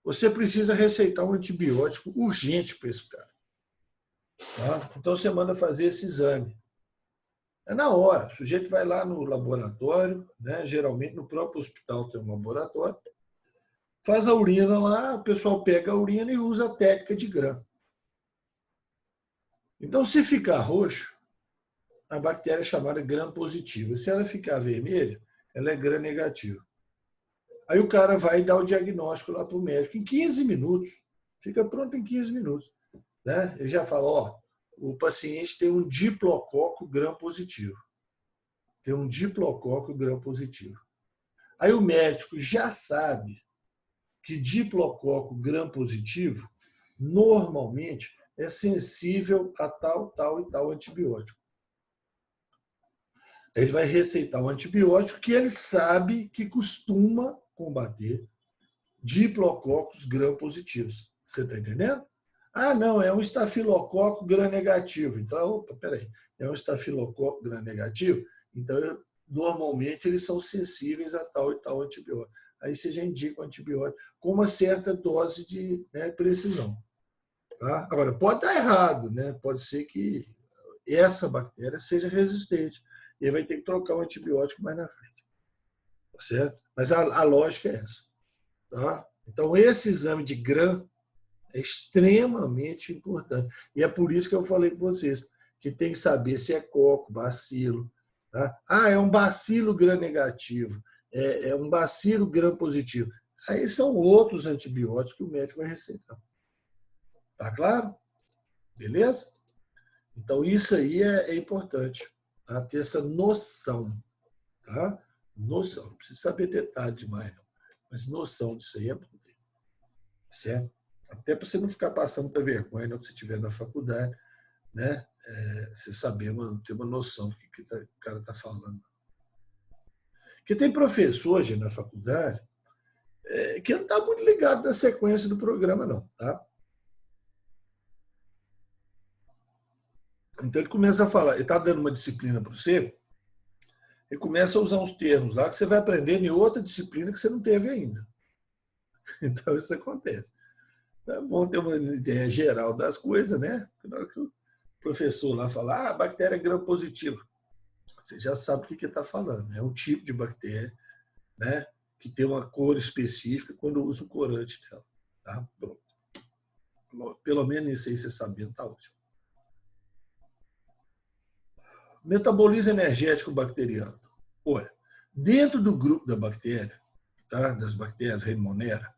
Você precisa receitar um antibiótico urgente para esse cara. Tá? Então, você manda fazer esse exame. É na hora. O sujeito vai lá no laboratório, né? Geralmente no próprio hospital tem um laboratório, faz a urina lá, o pessoal pega a urina e usa a técnica de Gram. Então, se ficar roxo, a bactéria é chamada Gram positiva. Se ela ficar vermelha, ela é Gram negativa. Aí o cara vai dar o diagnóstico lá para o médico. Em 15 minutos, fica pronto em 15 minutos. Né? Ele já fala, ó, o paciente tem um diplococo Gram positivo. Tem um diplococo Gram positivo. Aí o médico já sabe que diplococo Gram positivo normalmente é sensível a tal e tal antibiótico. Ele vai receitar um antibiótico que ele sabe que costuma combater diplococos Gram positivos. Você está entendendo? Ah, não, é um estafilococo Gram negativo. Então, opa, peraí, é um estafilococo Gram negativo? Então, normalmente, eles são sensíveis a tal e tal antibiótico. Aí você já indica o antibiótico com uma certa dose de, né, precisão. Tá? Agora, pode estar errado, né? Pode ser que essa bactéria seja resistente. E vai ter que trocar o antibiótico mais na frente. Tá certo? Mas a lógica é essa. Tá? Então, esse exame de Gram é extremamente importante. E é por isso que eu falei com vocês, que tem que saber se é coco, bacilo. Tá? Ah, é um bacilo Gram negativo, é um bacilo Gram positivo. Aí são outros antibióticos que o médico vai receitar. Tá claro? Beleza? Então, isso aí é importante. tá? Ter essa noção. Tá? Noção. Não precisa saber detalhe demais, não. Mas noção disso aí é bom ter. Certo? Até para você não ficar passando muita vergonha quando você estiver na faculdade, né? Você saber, ter uma noção do que o cara está falando. Porque tem professor hoje na faculdade que não está muito ligado na sequência do programa, não. Tá? Então ele começa a falar, ele está dando uma disciplina para você, ele começa a usar uns termos lá que você vai aprender em outra disciplina que você não teve ainda. Então isso acontece. É bom ter uma ideia geral das coisas, né? Na hora que o professor lá fala, bactéria gram-positiva, você já sabe o que ele está falando. É um tipo de bactéria, né? Que tem uma cor específica quando usa o corante dela. Tá? Pronto. Pelo menos isso aí você sabendo, está ótimo. Metabolismo energético bacteriano. Olha, dentro do grupo da bactéria, tá? Das bactérias Raymonera,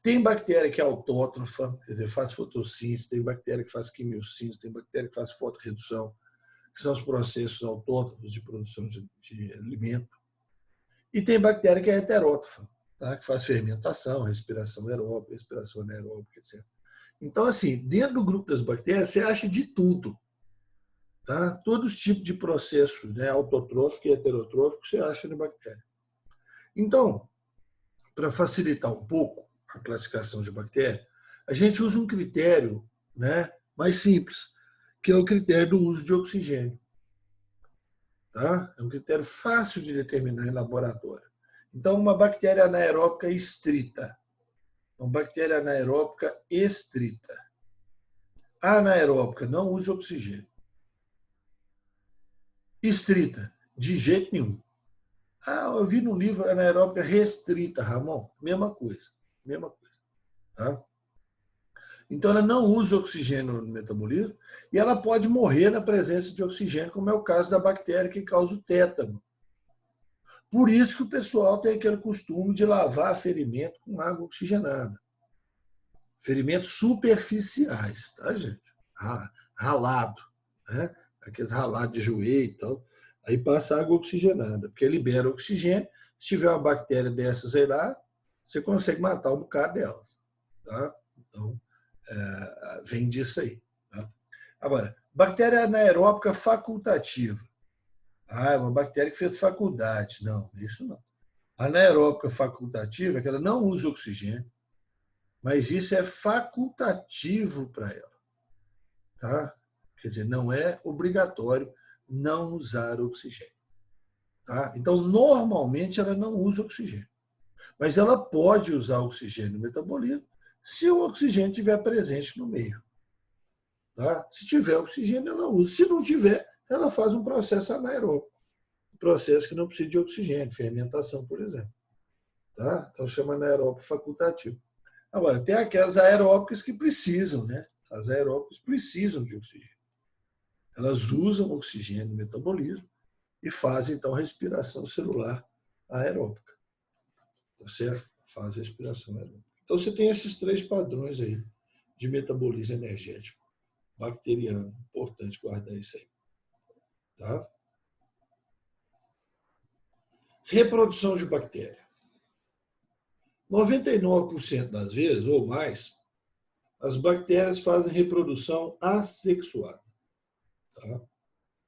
tem bactéria que é autótrofa, quer dizer, faz fotossíntese, tem bactéria que faz quimiossíntese, tem bactéria que faz fotorredução, que são os processos autótrofos de produção de alimento. E tem bactéria que é heterótrofa, tá? Que faz fermentação, respiração aeróbica, respiração anaeróbica, etc. Então, assim, dentro do grupo das bactérias, você acha de tudo. Tá? Todos os tipos de processos, né, autotrófico e heterotrófico, você acha na bactéria. Então, para facilitar um pouco a classificação de bactéria, a gente usa um critério, né, mais simples, que é o critério do uso de oxigênio. Tá? É um critério fácil de determinar em laboratório. Então, uma bactéria anaeróbica estrita. Uma bactéria anaeróbica estrita. A anaeróbica não usa oxigênio. Estrita, de jeito nenhum. Eu vi no livro anaeróbica restrita, Ramon. Mesma coisa. Mesma coisa. Tá? Então, ela não usa oxigênio no metabolismo e ela pode morrer na presença de oxigênio, como é o caso da bactéria que causa o tétano. Por isso que o pessoal tem aquele costume de lavar ferimento com água oxigenada. Ferimentos superficiais, tá, gente? Ralado, né? Aqueles ralados de joelho e tal. Aí passa água oxigenada, porque libera oxigênio. Se tiver uma bactéria dessas aí lá, você consegue matar um bocado delas. Tá? Então, vem disso aí. Tá? Agora, bactéria anaeróbica facultativa. É uma bactéria que fez faculdade. Não, isso não. Anaeróbica facultativa é que ela não usa oxigênio, mas isso é facultativo para ela. Tá? Quer dizer, não é obrigatório não usar oxigênio. Tá? Então, normalmente, ela não usa oxigênio. Mas ela pode usar oxigênio no metabolismo se o oxigênio estiver presente no meio. Tá? Se tiver oxigênio, ela usa. Se não tiver, ela faz um processo anaeróbico. Um processo que não precisa de oxigênio, fermentação, por exemplo. Tá? Então, chama anaeróbico facultativo. Agora, tem aquelas aeróbicas que precisam, né? As aeróbicas precisam de oxigênio. Elas usam oxigênio no metabolismo e fazem, então, respiração celular aeróbica. Tá certo? Faz respiração aeróbica. Então, você tem esses três padrões aí de metabolismo energético bacteriano. Importante guardar isso aí. Tá? Reprodução de bactéria. 99% das vezes, ou mais, as bactérias fazem reprodução assexuada. Tá?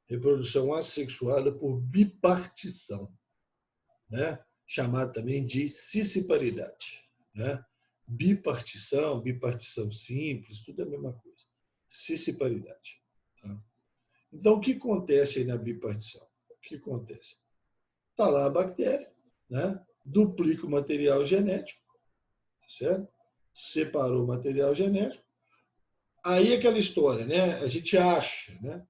Reprodução assexuada por bipartição, né? Chamada também de cisciparidade. Né? Bipartição, bipartição simples, tudo é a mesma coisa. Cisciparidade. Tá? Então, o que acontece aí na bipartição? O que acontece? Está lá a bactéria, né? Duplica o material genético, certo? Separou o material genético. Aí aquela história, né? A gente acha, né?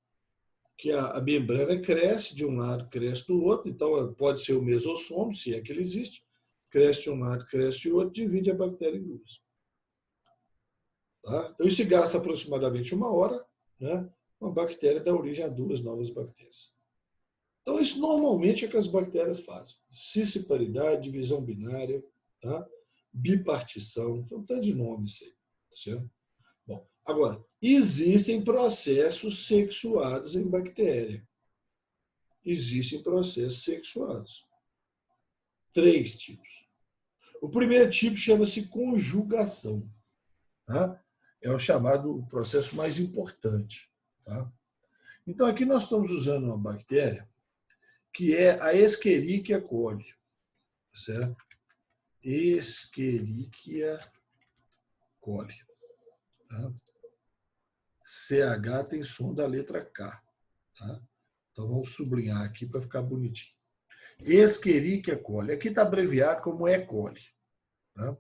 Que a membrana cresce de um lado, cresce do outro, então pode ser o mesossomo, se é que ele existe, cresce de um lado, cresce de outro, divide a bactéria em duas. Tá? Então isso gasta aproximadamente 1 hora, né? Uma bactéria dá origem a 2 novas bactérias. Então isso normalmente é que as bactérias fazem. Cisciparidade, divisão binária, tá? Bipartição, então tá de nome isso aí, certo? Bom, agora, existem processos sexuados em bactéria. existem processos sexuados. 3 tipos. O primeiro tipo chama-se conjugação. Tá? É o chamado processo mais importante. Tá? Então, aqui nós estamos usando uma bactéria que é a Escherichia coli. Certo? Escherichia coli. Tá? CH tem som da letra K. Tá? Então, vamos sublinhar aqui para ficar bonitinho. Escherichia coli. Aqui está abreviado como E. coli. Tá?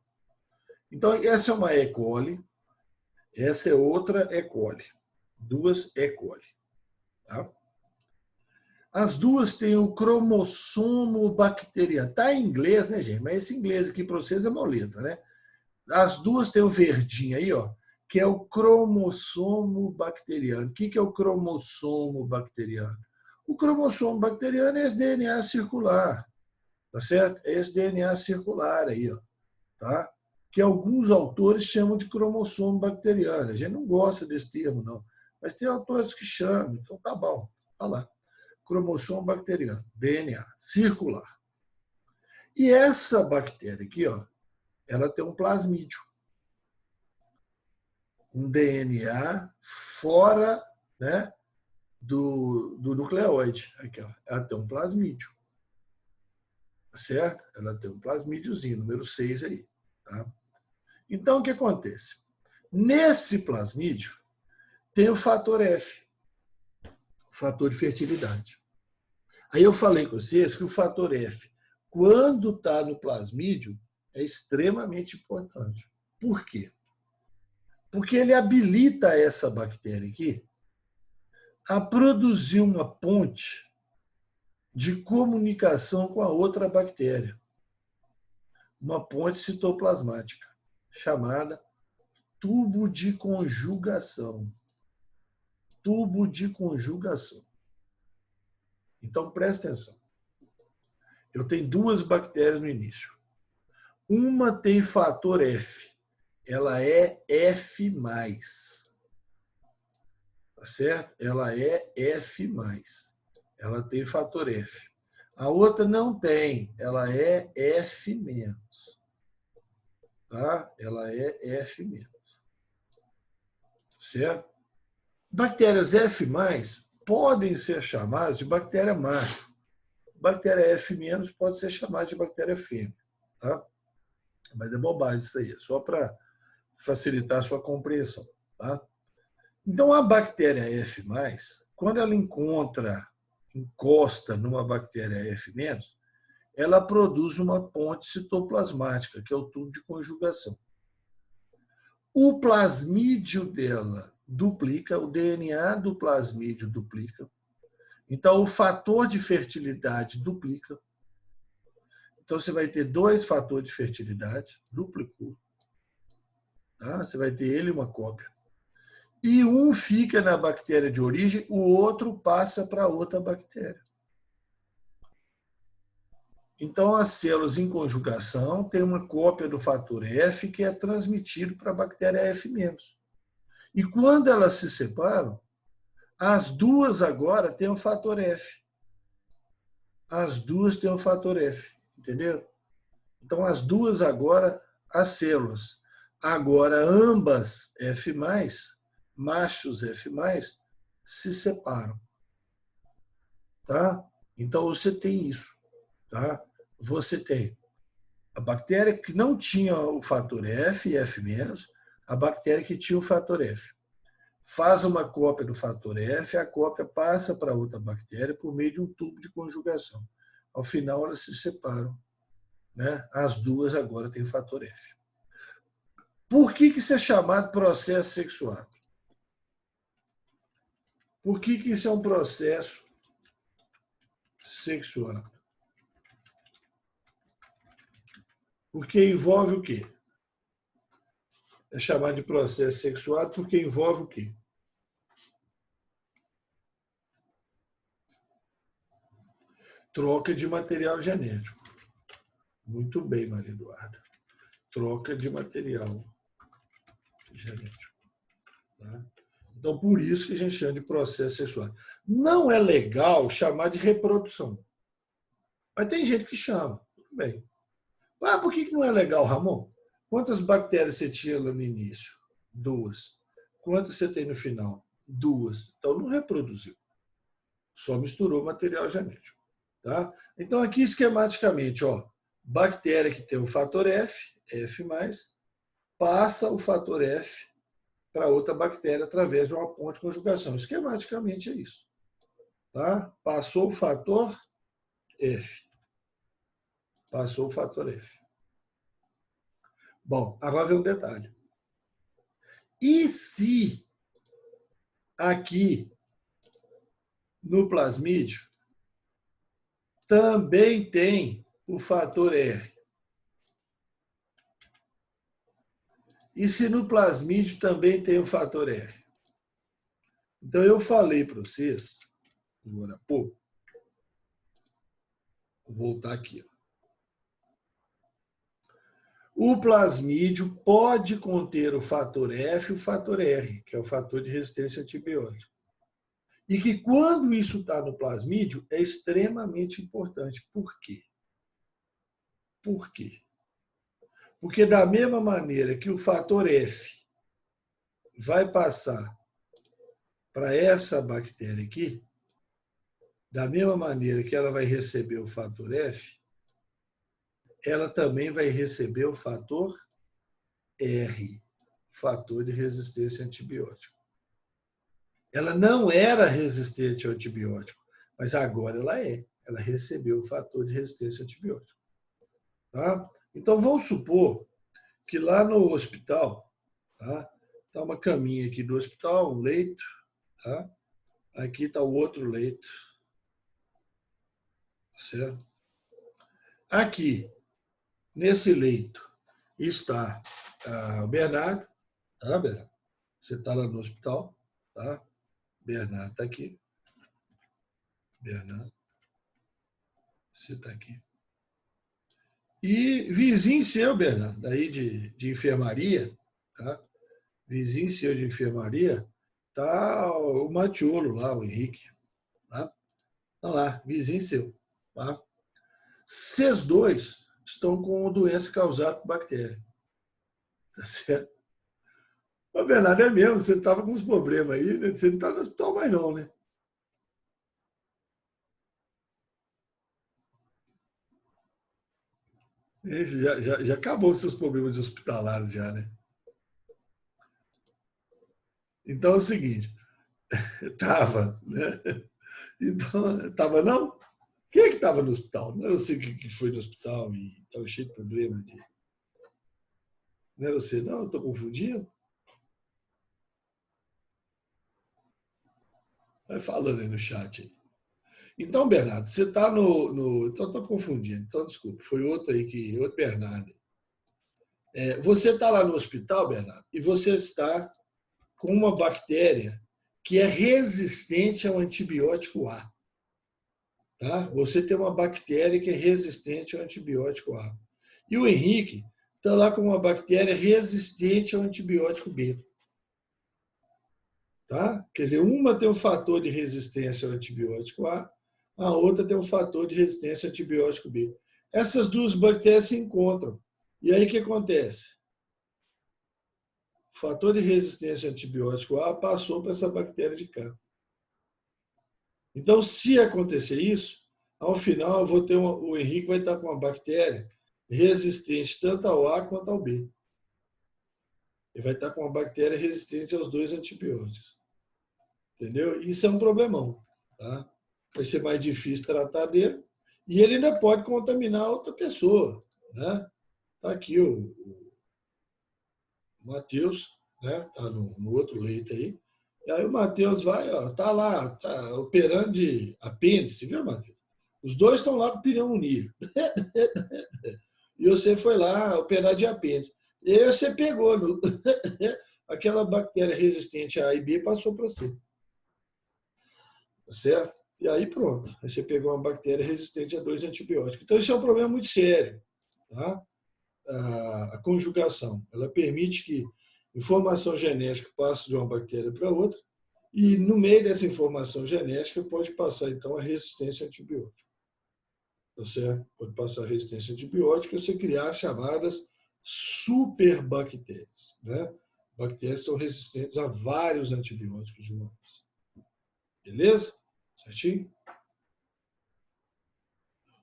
Então, essa é uma E. coli, essa é outra E. coli. 2 E. coli. Tá? As duas têm o cromossomo bacteriano. Está em inglês, né, gente? Mas esse inglês aqui para vocês é moleza, né? As duas têm o verdinho aí, ó, que é o cromossomo bacteriano. O que é o cromossomo bacteriano? O cromossomo bacteriano é esse DNA circular, tá certo? É esse DNA circular aí, ó, tá? Que alguns autores chamam de cromossomo bacteriano. A gente não gosta desse termo, não. Mas tem autores que chamam, então tá bom. Olha lá. Cromossomo bacteriano, DNA, circular. E essa bactéria aqui, ó, ela tem um plasmídio. Um DNA fora, né, do nucleoide. Aqui, ó, ela tem um plasmídio. Certo? Ela tem um plasmídiozinho, número 6 aí. Tá? Então, o que acontece? Nesse plasmídio, tem o fator F, o fator de fertilidade. Aí eu falei com vocês que o fator F, quando está no plasmídio, é extremamente importante. Por quê? Porque ele habilita essa bactéria aqui a produzir uma ponte de comunicação com a outra bactéria. Uma ponte citoplasmática, chamada tubo de conjugação. Tubo de conjugação. Então, presta atenção. Eu tenho 2 bactérias no início. Uma tem fator F. Ela é F+. Tá certo? Ela é F+. Ela tem fator F. A outra não tem. Ela é F-. Tá? Ela é F-. Certo? Bactérias F+, podem ser chamadas de bactéria macho. Bactéria F- pode ser chamada de bactéria fêmea. Tá? Mas é bobagem isso aí, é só para facilitar a sua compreensão. Tá? Então, a bactéria F+, quando ela encosta numa bactéria F-, ela produz uma ponte citoplasmática, que é o tubo de conjugação. O plasmídio dela duplica, o DNA do plasmídio duplica. Então, o fator de fertilidade duplica. Então, você vai ter 2 fatores de fertilidade, duplicou. Tá? Você vai ter ele e uma cópia. E um fica na bactéria de origem, o outro passa para outra bactéria. Então, as células em conjugação têm uma cópia do fator F que é transmitido para a bactéria F-. E quando elas se separam, as duas agora têm o fator F. As duas têm o fator F, entendeu? Então, as duas agora, as células, agora ambas F+, machos F+, se separam. Tá? Então, você tem isso. Tá? Você tem a bactéria que não tinha o fator F e F-, a bactéria que tinha o fator F. Faz uma cópia do fator F, a cópia passa para outra bactéria por meio de um tubo de conjugação. Ao final, elas se separam. Né? As duas agora têm fator F. Por que isso é chamado processo sexuado? Por que isso é um processo sexuado? Porque envolve o quê? É chamado de processo sexuado porque envolve o quê? Troca de material genético. Muito bem, Maria Eduarda. Troca de material genético. Tá? Então, por isso que a gente chama de processo sexual. Não é legal chamar de reprodução. Mas tem gente que chama. Tudo bem. Ah, por que não é legal, Ramon? Quantas bactérias você tinha lá no início? 2. Quantas você tem no final? 2. Então, não reproduziu. Só misturou material genético. Tá? Então, aqui, esquematicamente, bactéria que tem o fator F, F+, passa o fator F para outra bactéria através de uma ponte de conjugação. Esquematicamente é isso. Tá? Passou o fator F. Passou o fator F. Bom, agora vem um detalhe. E se aqui no plasmídio também tem o fator R? E se no plasmídio também tem o fator R? Então, eu falei para vocês, agora há pouco, vou voltar aqui. O plasmídio pode conter o fator F e o fator R, que é o fator de resistência antibiótica. E que quando isso está no plasmídio, é extremamente importante. Por quê? Por quê? Porque da mesma maneira que o fator F vai passar para essa bactéria aqui, da mesma maneira que ela vai receber o fator F, ela também vai receber o fator R, fator de resistência antibiótica. Ela não era resistente ao antibiótico, mas agora ela é. Ela recebeu o fator de resistência antibiótica. Tá? Então, vamos supor que lá no hospital, tá uma caminha aqui do hospital, um leito, tá? Aqui está o outro leito. Certo? Aqui, nesse leito, está o Bernardo. Tá, Bernardo? Você está lá no hospital. Tá? Bernardo está aqui. Bernardo. Você está aqui. E vizinho seu, Bernardo, daí de enfermaria, tá? Vizinho seu de enfermaria, tá o Matiolo lá, o Henrique. Tá? Tá lá, vizinho seu. Tá? Vocês dois estão com doença causada por bactéria. Tá certo? Ô, Bernardo, é mesmo, você estava com uns problemas aí, né? Você não está no hospital mais não, né? Já acabou os seus problemas de hospitalares já, né? Então é o seguinte, estava, né? Então, estava não? Quem é que estava no hospital? Não era você que foi no hospital e estava cheio de problema. Não era você, não? Estou confundindo? Vai falando aí no chat. Aí. Então, Bernardo, você está no. Então, estou confundindo. Então, desculpa, foi outro aí outro Bernardo. Você está lá no hospital, Bernardo, e você está com uma bactéria que é resistente ao antibiótico A. Tá? Você tem uma bactéria que é resistente ao antibiótico A. E o Henrique está lá com uma bactéria resistente ao antibiótico B. Tá? Quer dizer, uma tem um fator de resistência ao antibiótico A outra tem um fator de resistência ao antibiótico B. Essas duas bactérias se encontram. E aí o que acontece? O fator de resistência ao antibiótico A passou para essa bactéria de cá. Então, se acontecer isso, ao final eu vou ter o Henrique vai estar com uma bactéria resistente tanto ao A quanto ao B. Ele vai estar com uma bactéria resistente aos dois antibióticos. Entendeu? Isso é um problemão. Tá? Vai ser mais difícil tratar dele. E ele ainda pode contaminar outra pessoa. Né? Tá aqui o Matheus, né? Tá no outro leito aí. E aí o Matheus vai, tá lá, tá operando de apêndice, viu, Matheus? Os dois estão lá com pneumonia. E você foi lá operar de apêndice. E aí você pegou aquela bactéria resistente a A e B passou para você. Tá certo? E aí pronto. Aí você pegou uma bactéria resistente a 2 antibióticos. Então isso é um problema muito sério. Tá? A conjugação, ela permite que informação genética passe de uma bactéria para outra E no meio dessa informação genética pode passar, então, a resistência a antibiótico. Tá certo? Pode passar a resistência a antibiótico e você criar as chamadas superbactérias. Né? Bactérias são resistentes a vários antibióticos de uma vez. Beleza? Certinho?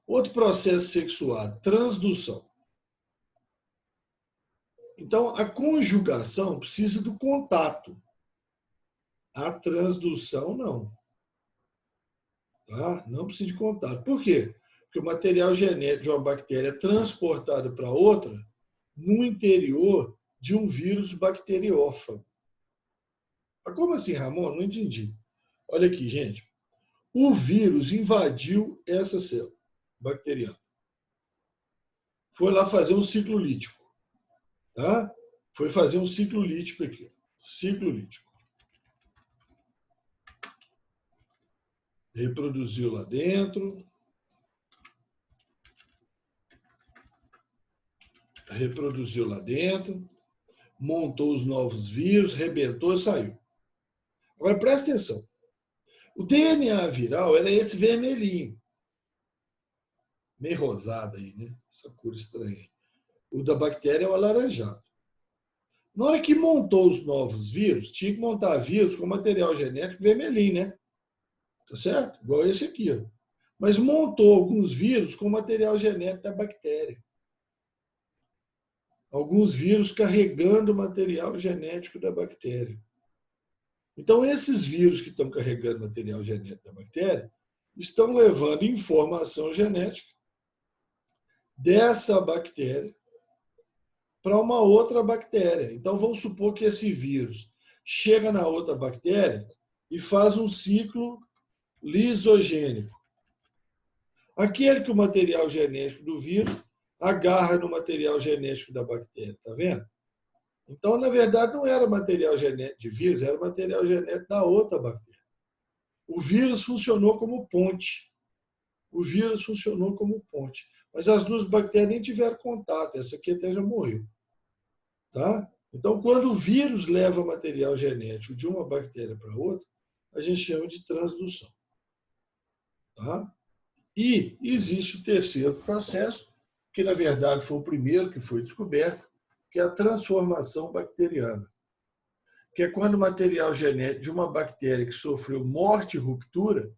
Outro processo sexual, transdução. Então, a conjugação precisa do contato. A transdução, não. Tá? Não precisa de contato. Por quê? Porque o material genético de uma bactéria é transportado para outra no interior de um vírus bacteriófago. Mas como assim, Ramon? Não entendi. Olha aqui, gente. O vírus invadiu essa célula bacteriana. Foi lá fazer um ciclo lítico. Tá? Foi fazer um ciclo lítico aqui. Ciclo lítico. Reproduziu lá dentro. Reproduziu lá dentro. Montou os novos vírus, rebentou e saiu. Agora, presta atenção. O DNA viral é esse vermelhinho. Meio rosado aí, né? Essa cor estranha. O da bactéria é o alaranjado. Na hora que montou os novos vírus, tinha que montar vírus com material genético vermelhinho, né? Tá certo? Igual esse aqui. Ó. Mas montou alguns vírus com material genético da bactéria. Alguns vírus carregando o material genético da bactéria. Então, esses vírus que estão carregando material genético da bactéria estão levando informação genética dessa bactéria para uma outra bactéria. Então, vamos supor que esse vírus chega na outra bactéria e faz um ciclo lisogênico. Aquele que o material genético do vírus agarra no material genético da bactéria, está vendo? Então, na verdade, não era material genético de vírus, era material genético da outra bactéria. O vírus funcionou como ponte. O vírus funcionou como ponte. Mas as duas bactérias nem tiveram contato. Essa aqui até já morreu. Tá? Então, quando o vírus leva material genético de uma bactéria para outra, a gente chama de transdução. Tá? E existe o terceiro processo, que na verdade foi o primeiro que foi descoberto, que é a transformação bacteriana. Que é quando o material genético de uma bactéria que sofreu morte e ruptura,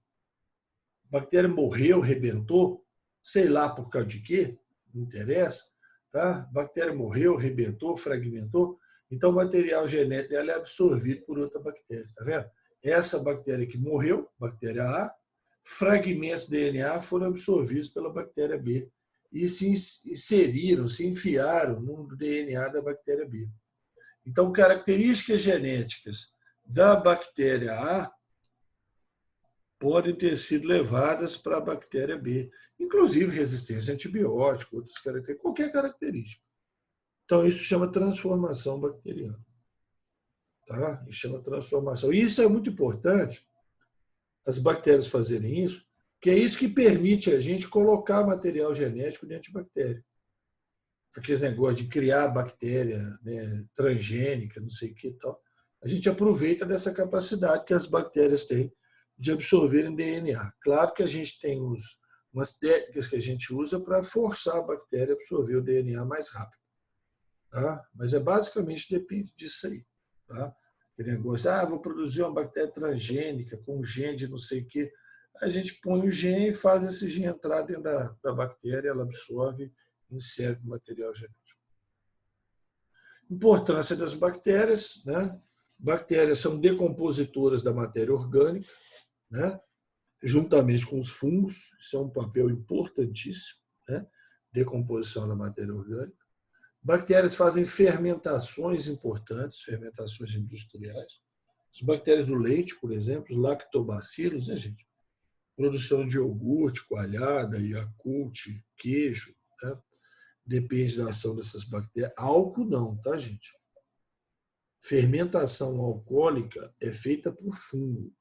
a bactéria morreu, rebentou, sei lá por causa de quê, não interessa, tá? A bactéria morreu, rebentou, fragmentou, então o material genético dela é absorvido por outra bactéria, tá vendo? Essa bactéria que morreu, bactéria A, fragmentos de DNA foram absorvidos pela bactéria B e se inseriram, se enfiaram no DNA da bactéria B. Então, características genéticas da bactéria A podem ter sido levadas para a bactéria B, inclusive resistência a antibiótico, outras características, qualquer característica. Então, isso chama transformação bacteriana. Tá? Isso chama transformação. E isso é muito importante, as bactérias fazerem isso, que é isso que permite a gente colocar material genético dentro de bactéria. Aqueles negócios de criar bactéria, né, transgênica, não sei o que e tal. A gente aproveita dessa capacidade que as bactérias têm de absorverem DNA. Claro que a gente tem umas técnicas que a gente usa para forçar a bactéria a absorver o DNA mais rápido. Tá? Mas basicamente depende disso aí. Tá? Aquele negócio, vou produzir uma bactéria transgênica com um gene de não sei o quê. A gente põe o gene e faz esse gene entrar dentro da bactéria, ela absorve e insere no material genético. Importância das bactérias, né? Bactérias são decompositoras da matéria orgânica, né? Juntamente com os fungos, isso é um papel importantíssimo, né? Decomposição da matéria orgânica. Bactérias fazem fermentações importantes, fermentações industriais. As bactérias do leite, por exemplo, os lactobacilos, né, gente? Produção de iogurte, coalhada, Yakult, queijo, né? Depende da ação dessas bactérias. Álcool não, tá, gente? Fermentação alcoólica é feita por fungo.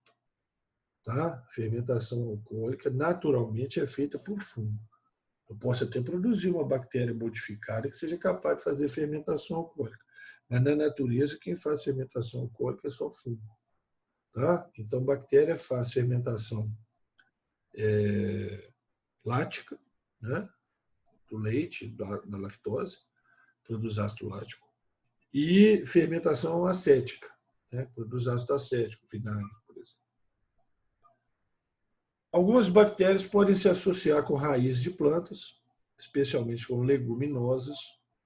Tá? Fermentação alcoólica naturalmente é feita por fungo. Eu posso até produzir uma bactéria modificada que seja capaz de fazer fermentação alcoólica. Mas na natureza, quem faz fermentação alcoólica é só fungo. Tá? Então, bactéria faz fermentação lática, né? Do leite, da lactose, produz ácido lático, e fermentação acética, né? Produz ácido acético, vinagre, por exemplo. Algumas bactérias podem se associar com raízes de plantas, especialmente com leguminosas,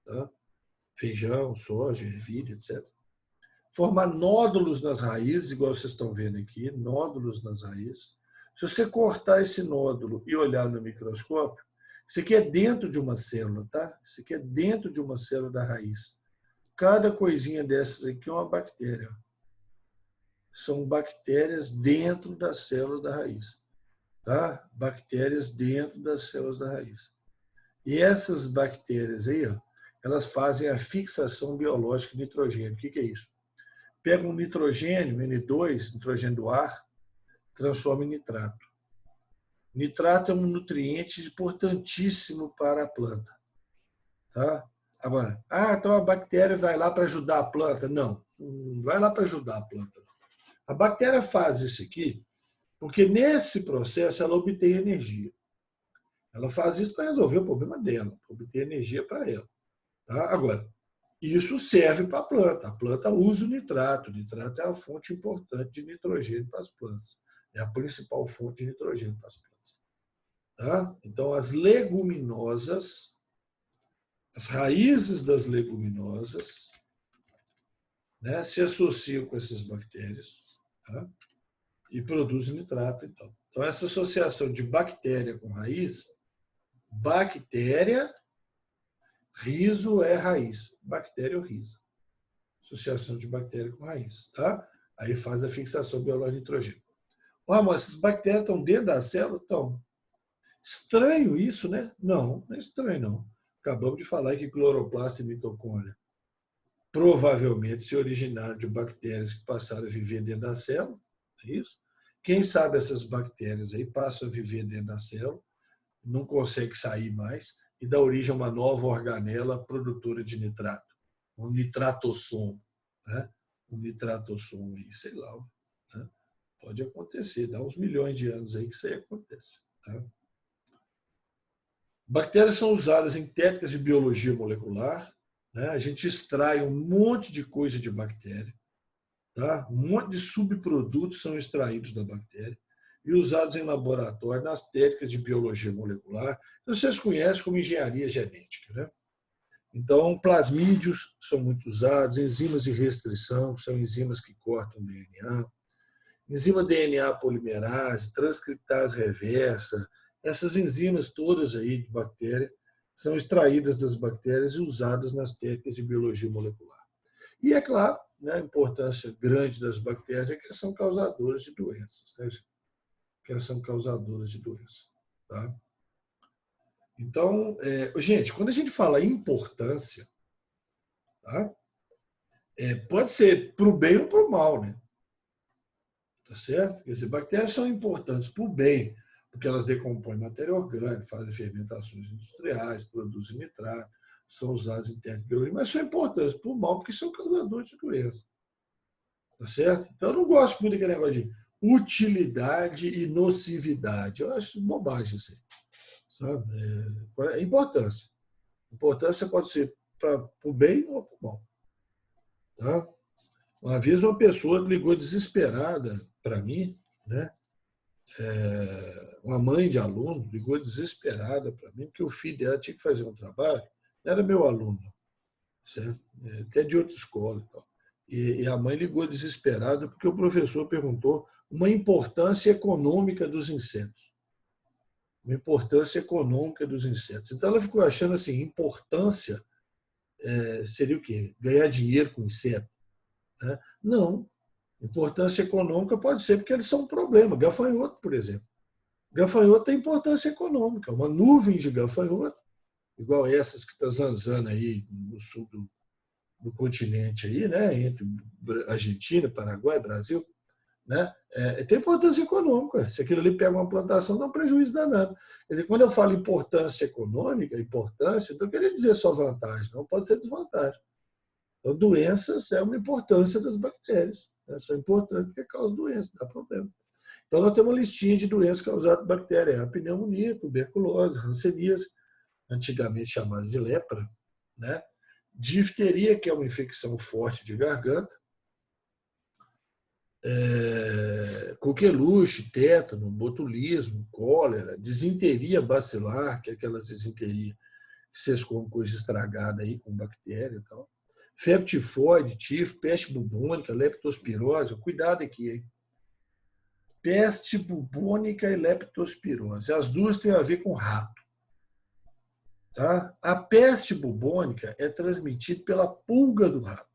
tá? Feijão, soja, ervilha, etc. Formar nódulos nas raízes, igual vocês estão vendo aqui, nódulos nas raízes. Se você cortar esse nódulo e olhar no microscópio, isso aqui é dentro de uma célula, tá? Isso aqui é dentro de uma célula da raiz. Cada coisinha dessas aqui é uma bactéria. São bactérias dentro da célula da raiz. Tá? Bactérias dentro das células da raiz. E essas bactérias aí, ó, elas fazem a fixação biológica de nitrogênio. O que é isso? Pega um nitrogênio, N2, nitrogênio do ar, transforma em nitrato. Nitrato é um nutriente importantíssimo para a planta. Tá? Agora, então a bactéria vai lá para ajudar a planta? Não, não vai lá para ajudar a planta. A bactéria faz isso aqui porque nesse processo ela obtém energia. Ela faz isso para resolver o problema dela, para obter energia para ela. Tá? Agora, isso serve para a planta. A planta usa o nitrato. O nitrato é a fonte importante de nitrogênio para as plantas. É a principal fonte de nitrogênio para as plantas. Tá? Então, as leguminosas, as raízes das leguminosas, né, se associam com essas bactérias, tá? E produzem nitrato. Então, essa associação de bactéria com raiz, bactéria, riso é raiz. Bactéria ou riso. Associação de bactéria com raiz. Tá? Aí faz a fixação biológica de nitrogênio. Ramon, essas bactérias estão dentro da célula? Estão. Estranho isso, né? Não, não é estranho, não. Acabamos de falar que cloroplasto e mitocôndria provavelmente se originaram de bactérias que passaram a viver dentro da célula. É isso? Quem sabe essas bactérias aí passam a viver dentro da célula, não consegue sair mais e dá origem a uma nova organela produtora de nitrato, um nitratossomo, né? Um nitratossomo aí, sei lá, né? Pode acontecer, dá uns milhões de anos aí que isso aí acontece. Tá? Bactérias são usadas em técnicas de biologia molecular, né? A gente extrai um monte de coisa de bactéria, tá? Um monte de subprodutos são extraídos da bactéria e usados em laboratório nas técnicas de biologia molecular, que vocês conhecem como engenharia genética, né? Então, plasmídios são muito usados, enzimas de restrição, que são enzimas que cortam DNA, enzima DNA polimerase, transcriptase reversa, essas enzimas todas aí de bactéria são extraídas das bactérias e usadas nas técnicas de biologia molecular. E, é claro, né, a importância grande das bactérias é que são causadoras de doenças, né, que elas são causadoras de doenças. Tá? Então, gente, quando a gente fala importância, tá? Pode ser para o bem ou para o mal, né? Tá certo? Quer dizer, bactérias são importantes para o bem, porque elas decompõem matéria orgânica, fazem fermentações industriais, produzem nitrato, são usadas em técnica de biologia, mas são importantes para o mal, porque são causadores de doença. Tá certo? Então, eu não gosto muito daquele negócio de utilidade e nocividade. Eu acho bobagem isso aí. Sabe? É importância. Importância pode ser para o bem ou para o mal. Tá? Uma vez uma pessoa ligou desesperada para mim, né? Uma mãe de aluno ligou desesperada para mim, porque o filho dela tinha que fazer um trabalho, não era meu aluno, certo? Até de outra escola. E a mãe ligou desesperada porque o professor perguntou uma importância econômica dos insetos. Uma importância econômica dos insetos. Então ela ficou achando assim, importância seria o quê? Ganhar dinheiro com inseto? Né? Não. Importância econômica pode ser porque eles são um problema. Gafanhoto, por exemplo. Gafanhoto tem importância econômica. Uma nuvem de gafanhoto, igual essas que está zanzando aí no sul do continente, aí, né? Entre Argentina, Paraguai, Brasil, né? Tem importância econômica. Se aquilo ali pega uma plantação, dá um prejuízo danado. Quer dizer, quando eu falo importância econômica, importância, não estou querendo dizer só vantagem, não pode ser desvantagem. Então, doenças é uma importância das bactérias. né? São importantes porque causam doença, dá problema. Então, nós temos uma listinha de doenças causadas por bactéria. A pneumonia, tuberculose, hanseníase, antigamente chamada de lepra, né? Difteria, que é uma infecção forte de garganta, coqueluche, tétano, botulismo, cólera, disenteria bacilar, que é aquelas disenteria que vocês comem coisa estragada aí com bactéria e tal. Febre tifoide, tifo, peste bubônica, leptospirose. Cuidado aqui, hein? Peste bubônica e leptospirose. As duas têm a ver com rato. Tá? A peste bubônica é transmitida pela pulga do rato.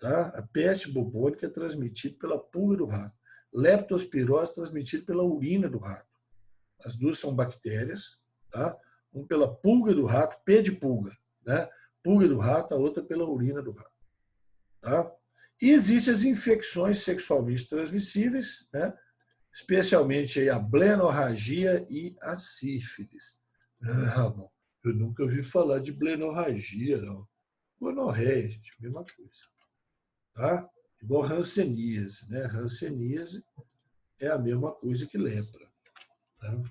Tá? A peste bubônica é transmitida pela pulga do rato. Leptospirose é transmitida pela urina do rato. As duas são bactérias, tá? Um pela pulga do rato, P de pulga, né? Pulga do rato, a outra pela urina do rato. Tá? E existem as infecções sexualmente transmissíveis, né? Especialmente aí a blenorragia e a sífilis. Ramon, eu nunca ouvi falar de blenorragia, não. Gonorreia, gente, mesma coisa. Tá? Igual hanseníase, né? Hanseníase é a mesma coisa que lepra. Tá?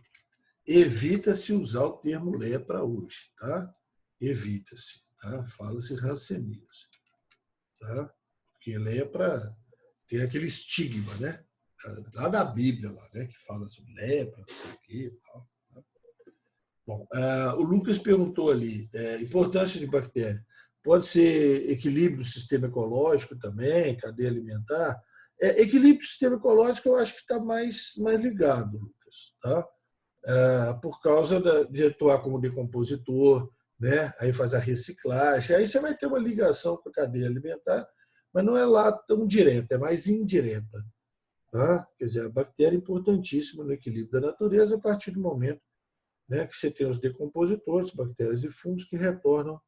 Evita-se usar o termo lepra hoje, tá? Evita-se, tá? Fala-se hanseníase, tá? Porque lepra tem aquele estigma, né? Lá da Bíblia, lá, né? Que fala sobre lepra, não sei o quê, tal. Bom, o Lucas perguntou ali, importância de bactéria. Pode ser equilíbrio do sistema ecológico também, cadeia alimentar. Equilíbrio do sistema ecológico eu acho que está mais ligado, Lucas, tá? Por causa de atuar como decompositor, né? Aí faz a reciclagem, aí você vai ter uma ligação com a cadeia alimentar, mas não é lá tão direta, é mais indireta. Tá? Quer dizer, a bactéria é importantíssima no equilíbrio da natureza a partir do momento, né, que você tem os decompositores, bactérias e fungos, que retornam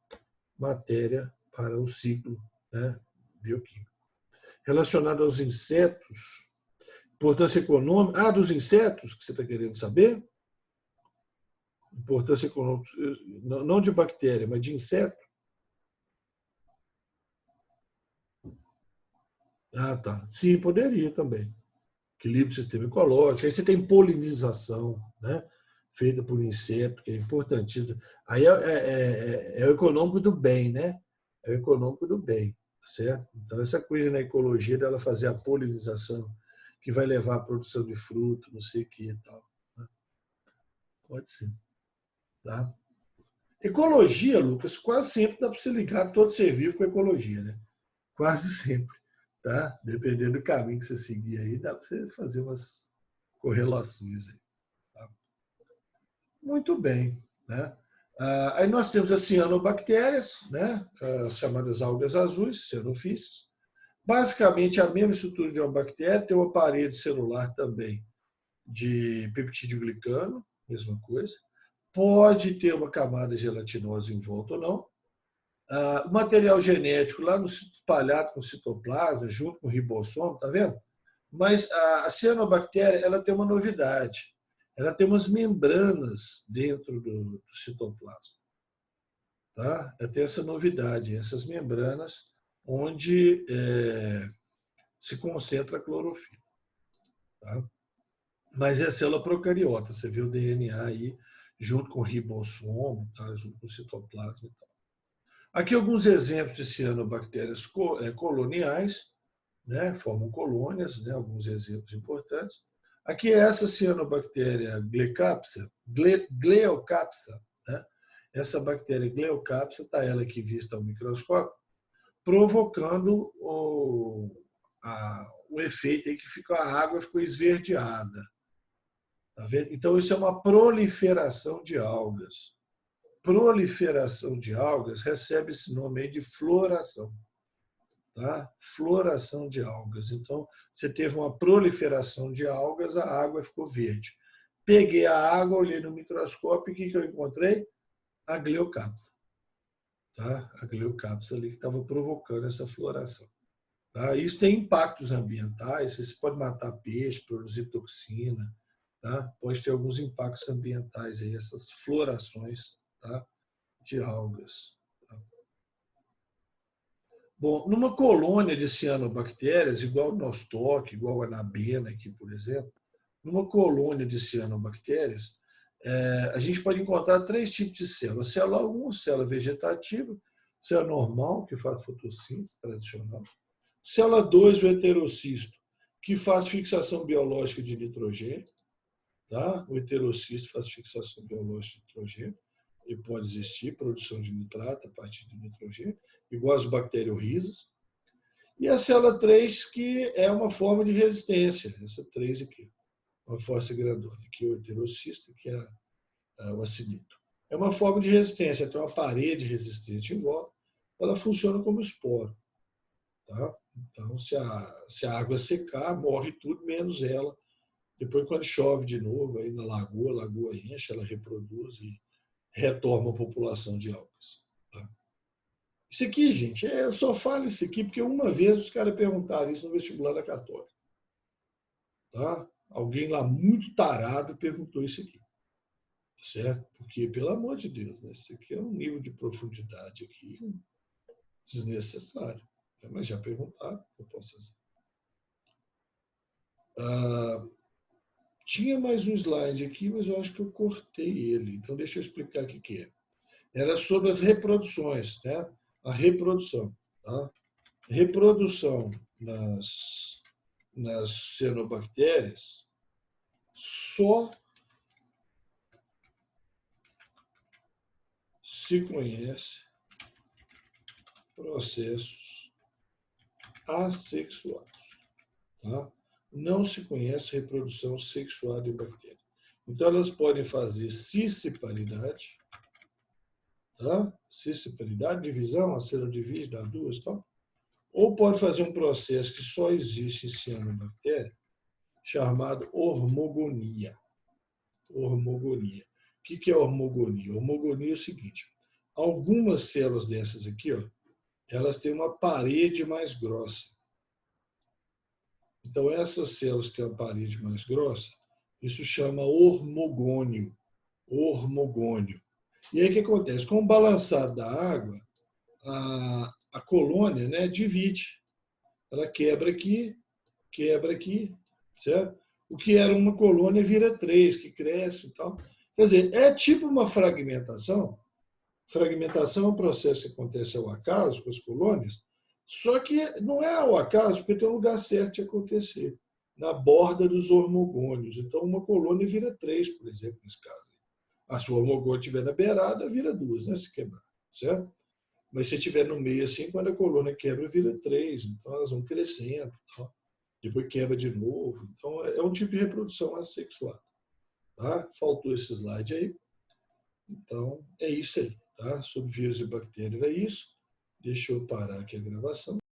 matéria para o ciclo, né, bioquímico. Relacionado aos insetos, importância econômica. Dos insetos, que você está querendo saber? Importância econômica, não de bactéria, mas de inseto. Tá. Sim, poderia também. Equilíbrio do sistema ecológico. Aí você tem polinização, né? Feita por inseto, que é importantíssimo. Aí é o econômico do bem, né? É o econômico do bem, certo? Então, essa coisa na ecologia dela fazer a polinização, que vai levar à produção de fruto, não sei o que e tal. Né? Pode ser. Tá? Ecologia, Lucas, quase sempre dá para você ligar todo ser vivo com ecologia, né? Quase sempre. Tá? Dependendo do caminho que você seguir aí, dá para você fazer umas correlações aí. Tá? Muito bem. Né? Aí nós temos as cianobactérias, né? As chamadas algas azuis, cianofícios. Basicamente, a mesma estrutura de uma bactéria, tem uma parede celular também de peptídeo glicano, mesma coisa. Pode ter uma camada gelatinosa em volta ou não. O material genético lá no espalhado com o citoplasma, junto com o ribossomo, tá vendo? Mas a cianobactéria ela tem uma novidade. Ela tem umas membranas dentro do citoplasma. Tá? Ela tem essa novidade, essas membranas onde se concentra a clorofila. Tá? Mas é célula procariota, você vê o DNA aí junto com o ribossomo, tá? Junto com o citoplasma e tal. Aqui alguns exemplos de cianobactérias coloniais, né? Formam colônias, né? Alguns exemplos importantes. Aqui é essa cianobactéria Gleocapsa, né? Essa bactéria Gleocapsa, está ela aqui vista ao microscópio, provocando o efeito aí que a água ficou esverdeada. Tá vendo? Então, isso é uma proliferação de algas. Proliferação de algas recebe esse nome aí de floração. Tá? Floração de algas. Então, você teve uma proliferação de algas, a água ficou verde. Peguei a água, olhei no microscópio e o que eu encontrei? A Gleocapsa. Tá? A Gleocapsa ali que estava provocando essa floração. Tá? Isso tem impactos ambientais, você pode matar peixe, produzir toxina, tá? Pode ter alguns impactos ambientais aí, essas florações, tá? De algas. Tá? Bom, numa colônia de cianobactérias, igual o nostoc, igual a anabena aqui, por exemplo, numa colônia de cianobactérias, a gente pode encontrar três tipos de célula. Célula 1, célula vegetativa, célula normal, que faz fotossíntese tradicional. Célula 2, o heterocisto, que faz fixação biológica de nitrogênio. Tá? O heterocisto faz fixação biológica de nitrogênio. E pode existir produção de nitrato a partir de nitrogênio, igual as bacteriorrizas. E a célula 3, que é uma forma de resistência, essa 3 aqui, uma força grandona, aqui é o heterocisto, que é o acinito. É uma forma de resistência, tem uma parede resistente em volta, ela funciona como esporo. Tá? Então, se a água secar, morre tudo, menos ela. Depois, quando chove de novo, aí na lagoa, a lagoa enche, ela reproduz e retorna a população de algas. Tá? Isso aqui, gente, eu só falo isso aqui porque uma vez os caras perguntaram isso no vestibular da Católica. Tá? Alguém lá muito tarado perguntou isso aqui. Certo? Porque, pelo amor de Deus, né? Isso aqui é um nível de profundidade aqui desnecessário. Mas já perguntaram, eu posso fazer. Tinha mais um slide aqui, mas eu acho que eu cortei ele. Então, deixa eu explicar o que é. Era sobre as reproduções, né? A reprodução. Tá? Reprodução nas cianobactérias só se conhece processos assexuados. Tá? Não se conhece reprodução sexuada em bactérias. Então, elas podem fazer cisciparidade, tá? Cisciparidade, divisão, a célula divide, dá duas, tá? Ou pode fazer um processo que só existe em cianobactéria, chamado hormogonia. Hormogonia. O que é hormogonia? Hormogonia é o seguinte: algumas células dessas aqui, ó, elas têm uma parede mais grossa. Então, essas células que têm uma parede mais grossa, isso chama hormogônio. Hormogônio. E aí o que acontece? Com o balançar da água, a colônia, né, divide. Ela quebra aqui, certo? O que era uma colônia vira três, que cresce e tal. Quer dizer, é tipo uma fragmentação. Fragmentação é um processo que acontece ao acaso com as colônias, só que não é ao acaso, porque tem um lugar certo de acontecer, na borda dos hormogônios. Então, uma colônia vira três, por exemplo, nesse caso. Se o hormogônio estiver na beirada, vira duas, né? Se quebrar, certo? Mas se estiver no meio, assim, quando a colônia quebra, vira três. Então, elas vão crescendo. Tá? Depois quebra de novo. Então, é um tipo de reprodução assexuada. Tá? Faltou esse slide aí. Então, é isso aí. Tá? Sobre vírus e bactérias era isso. Deixa eu parar aqui a gravação.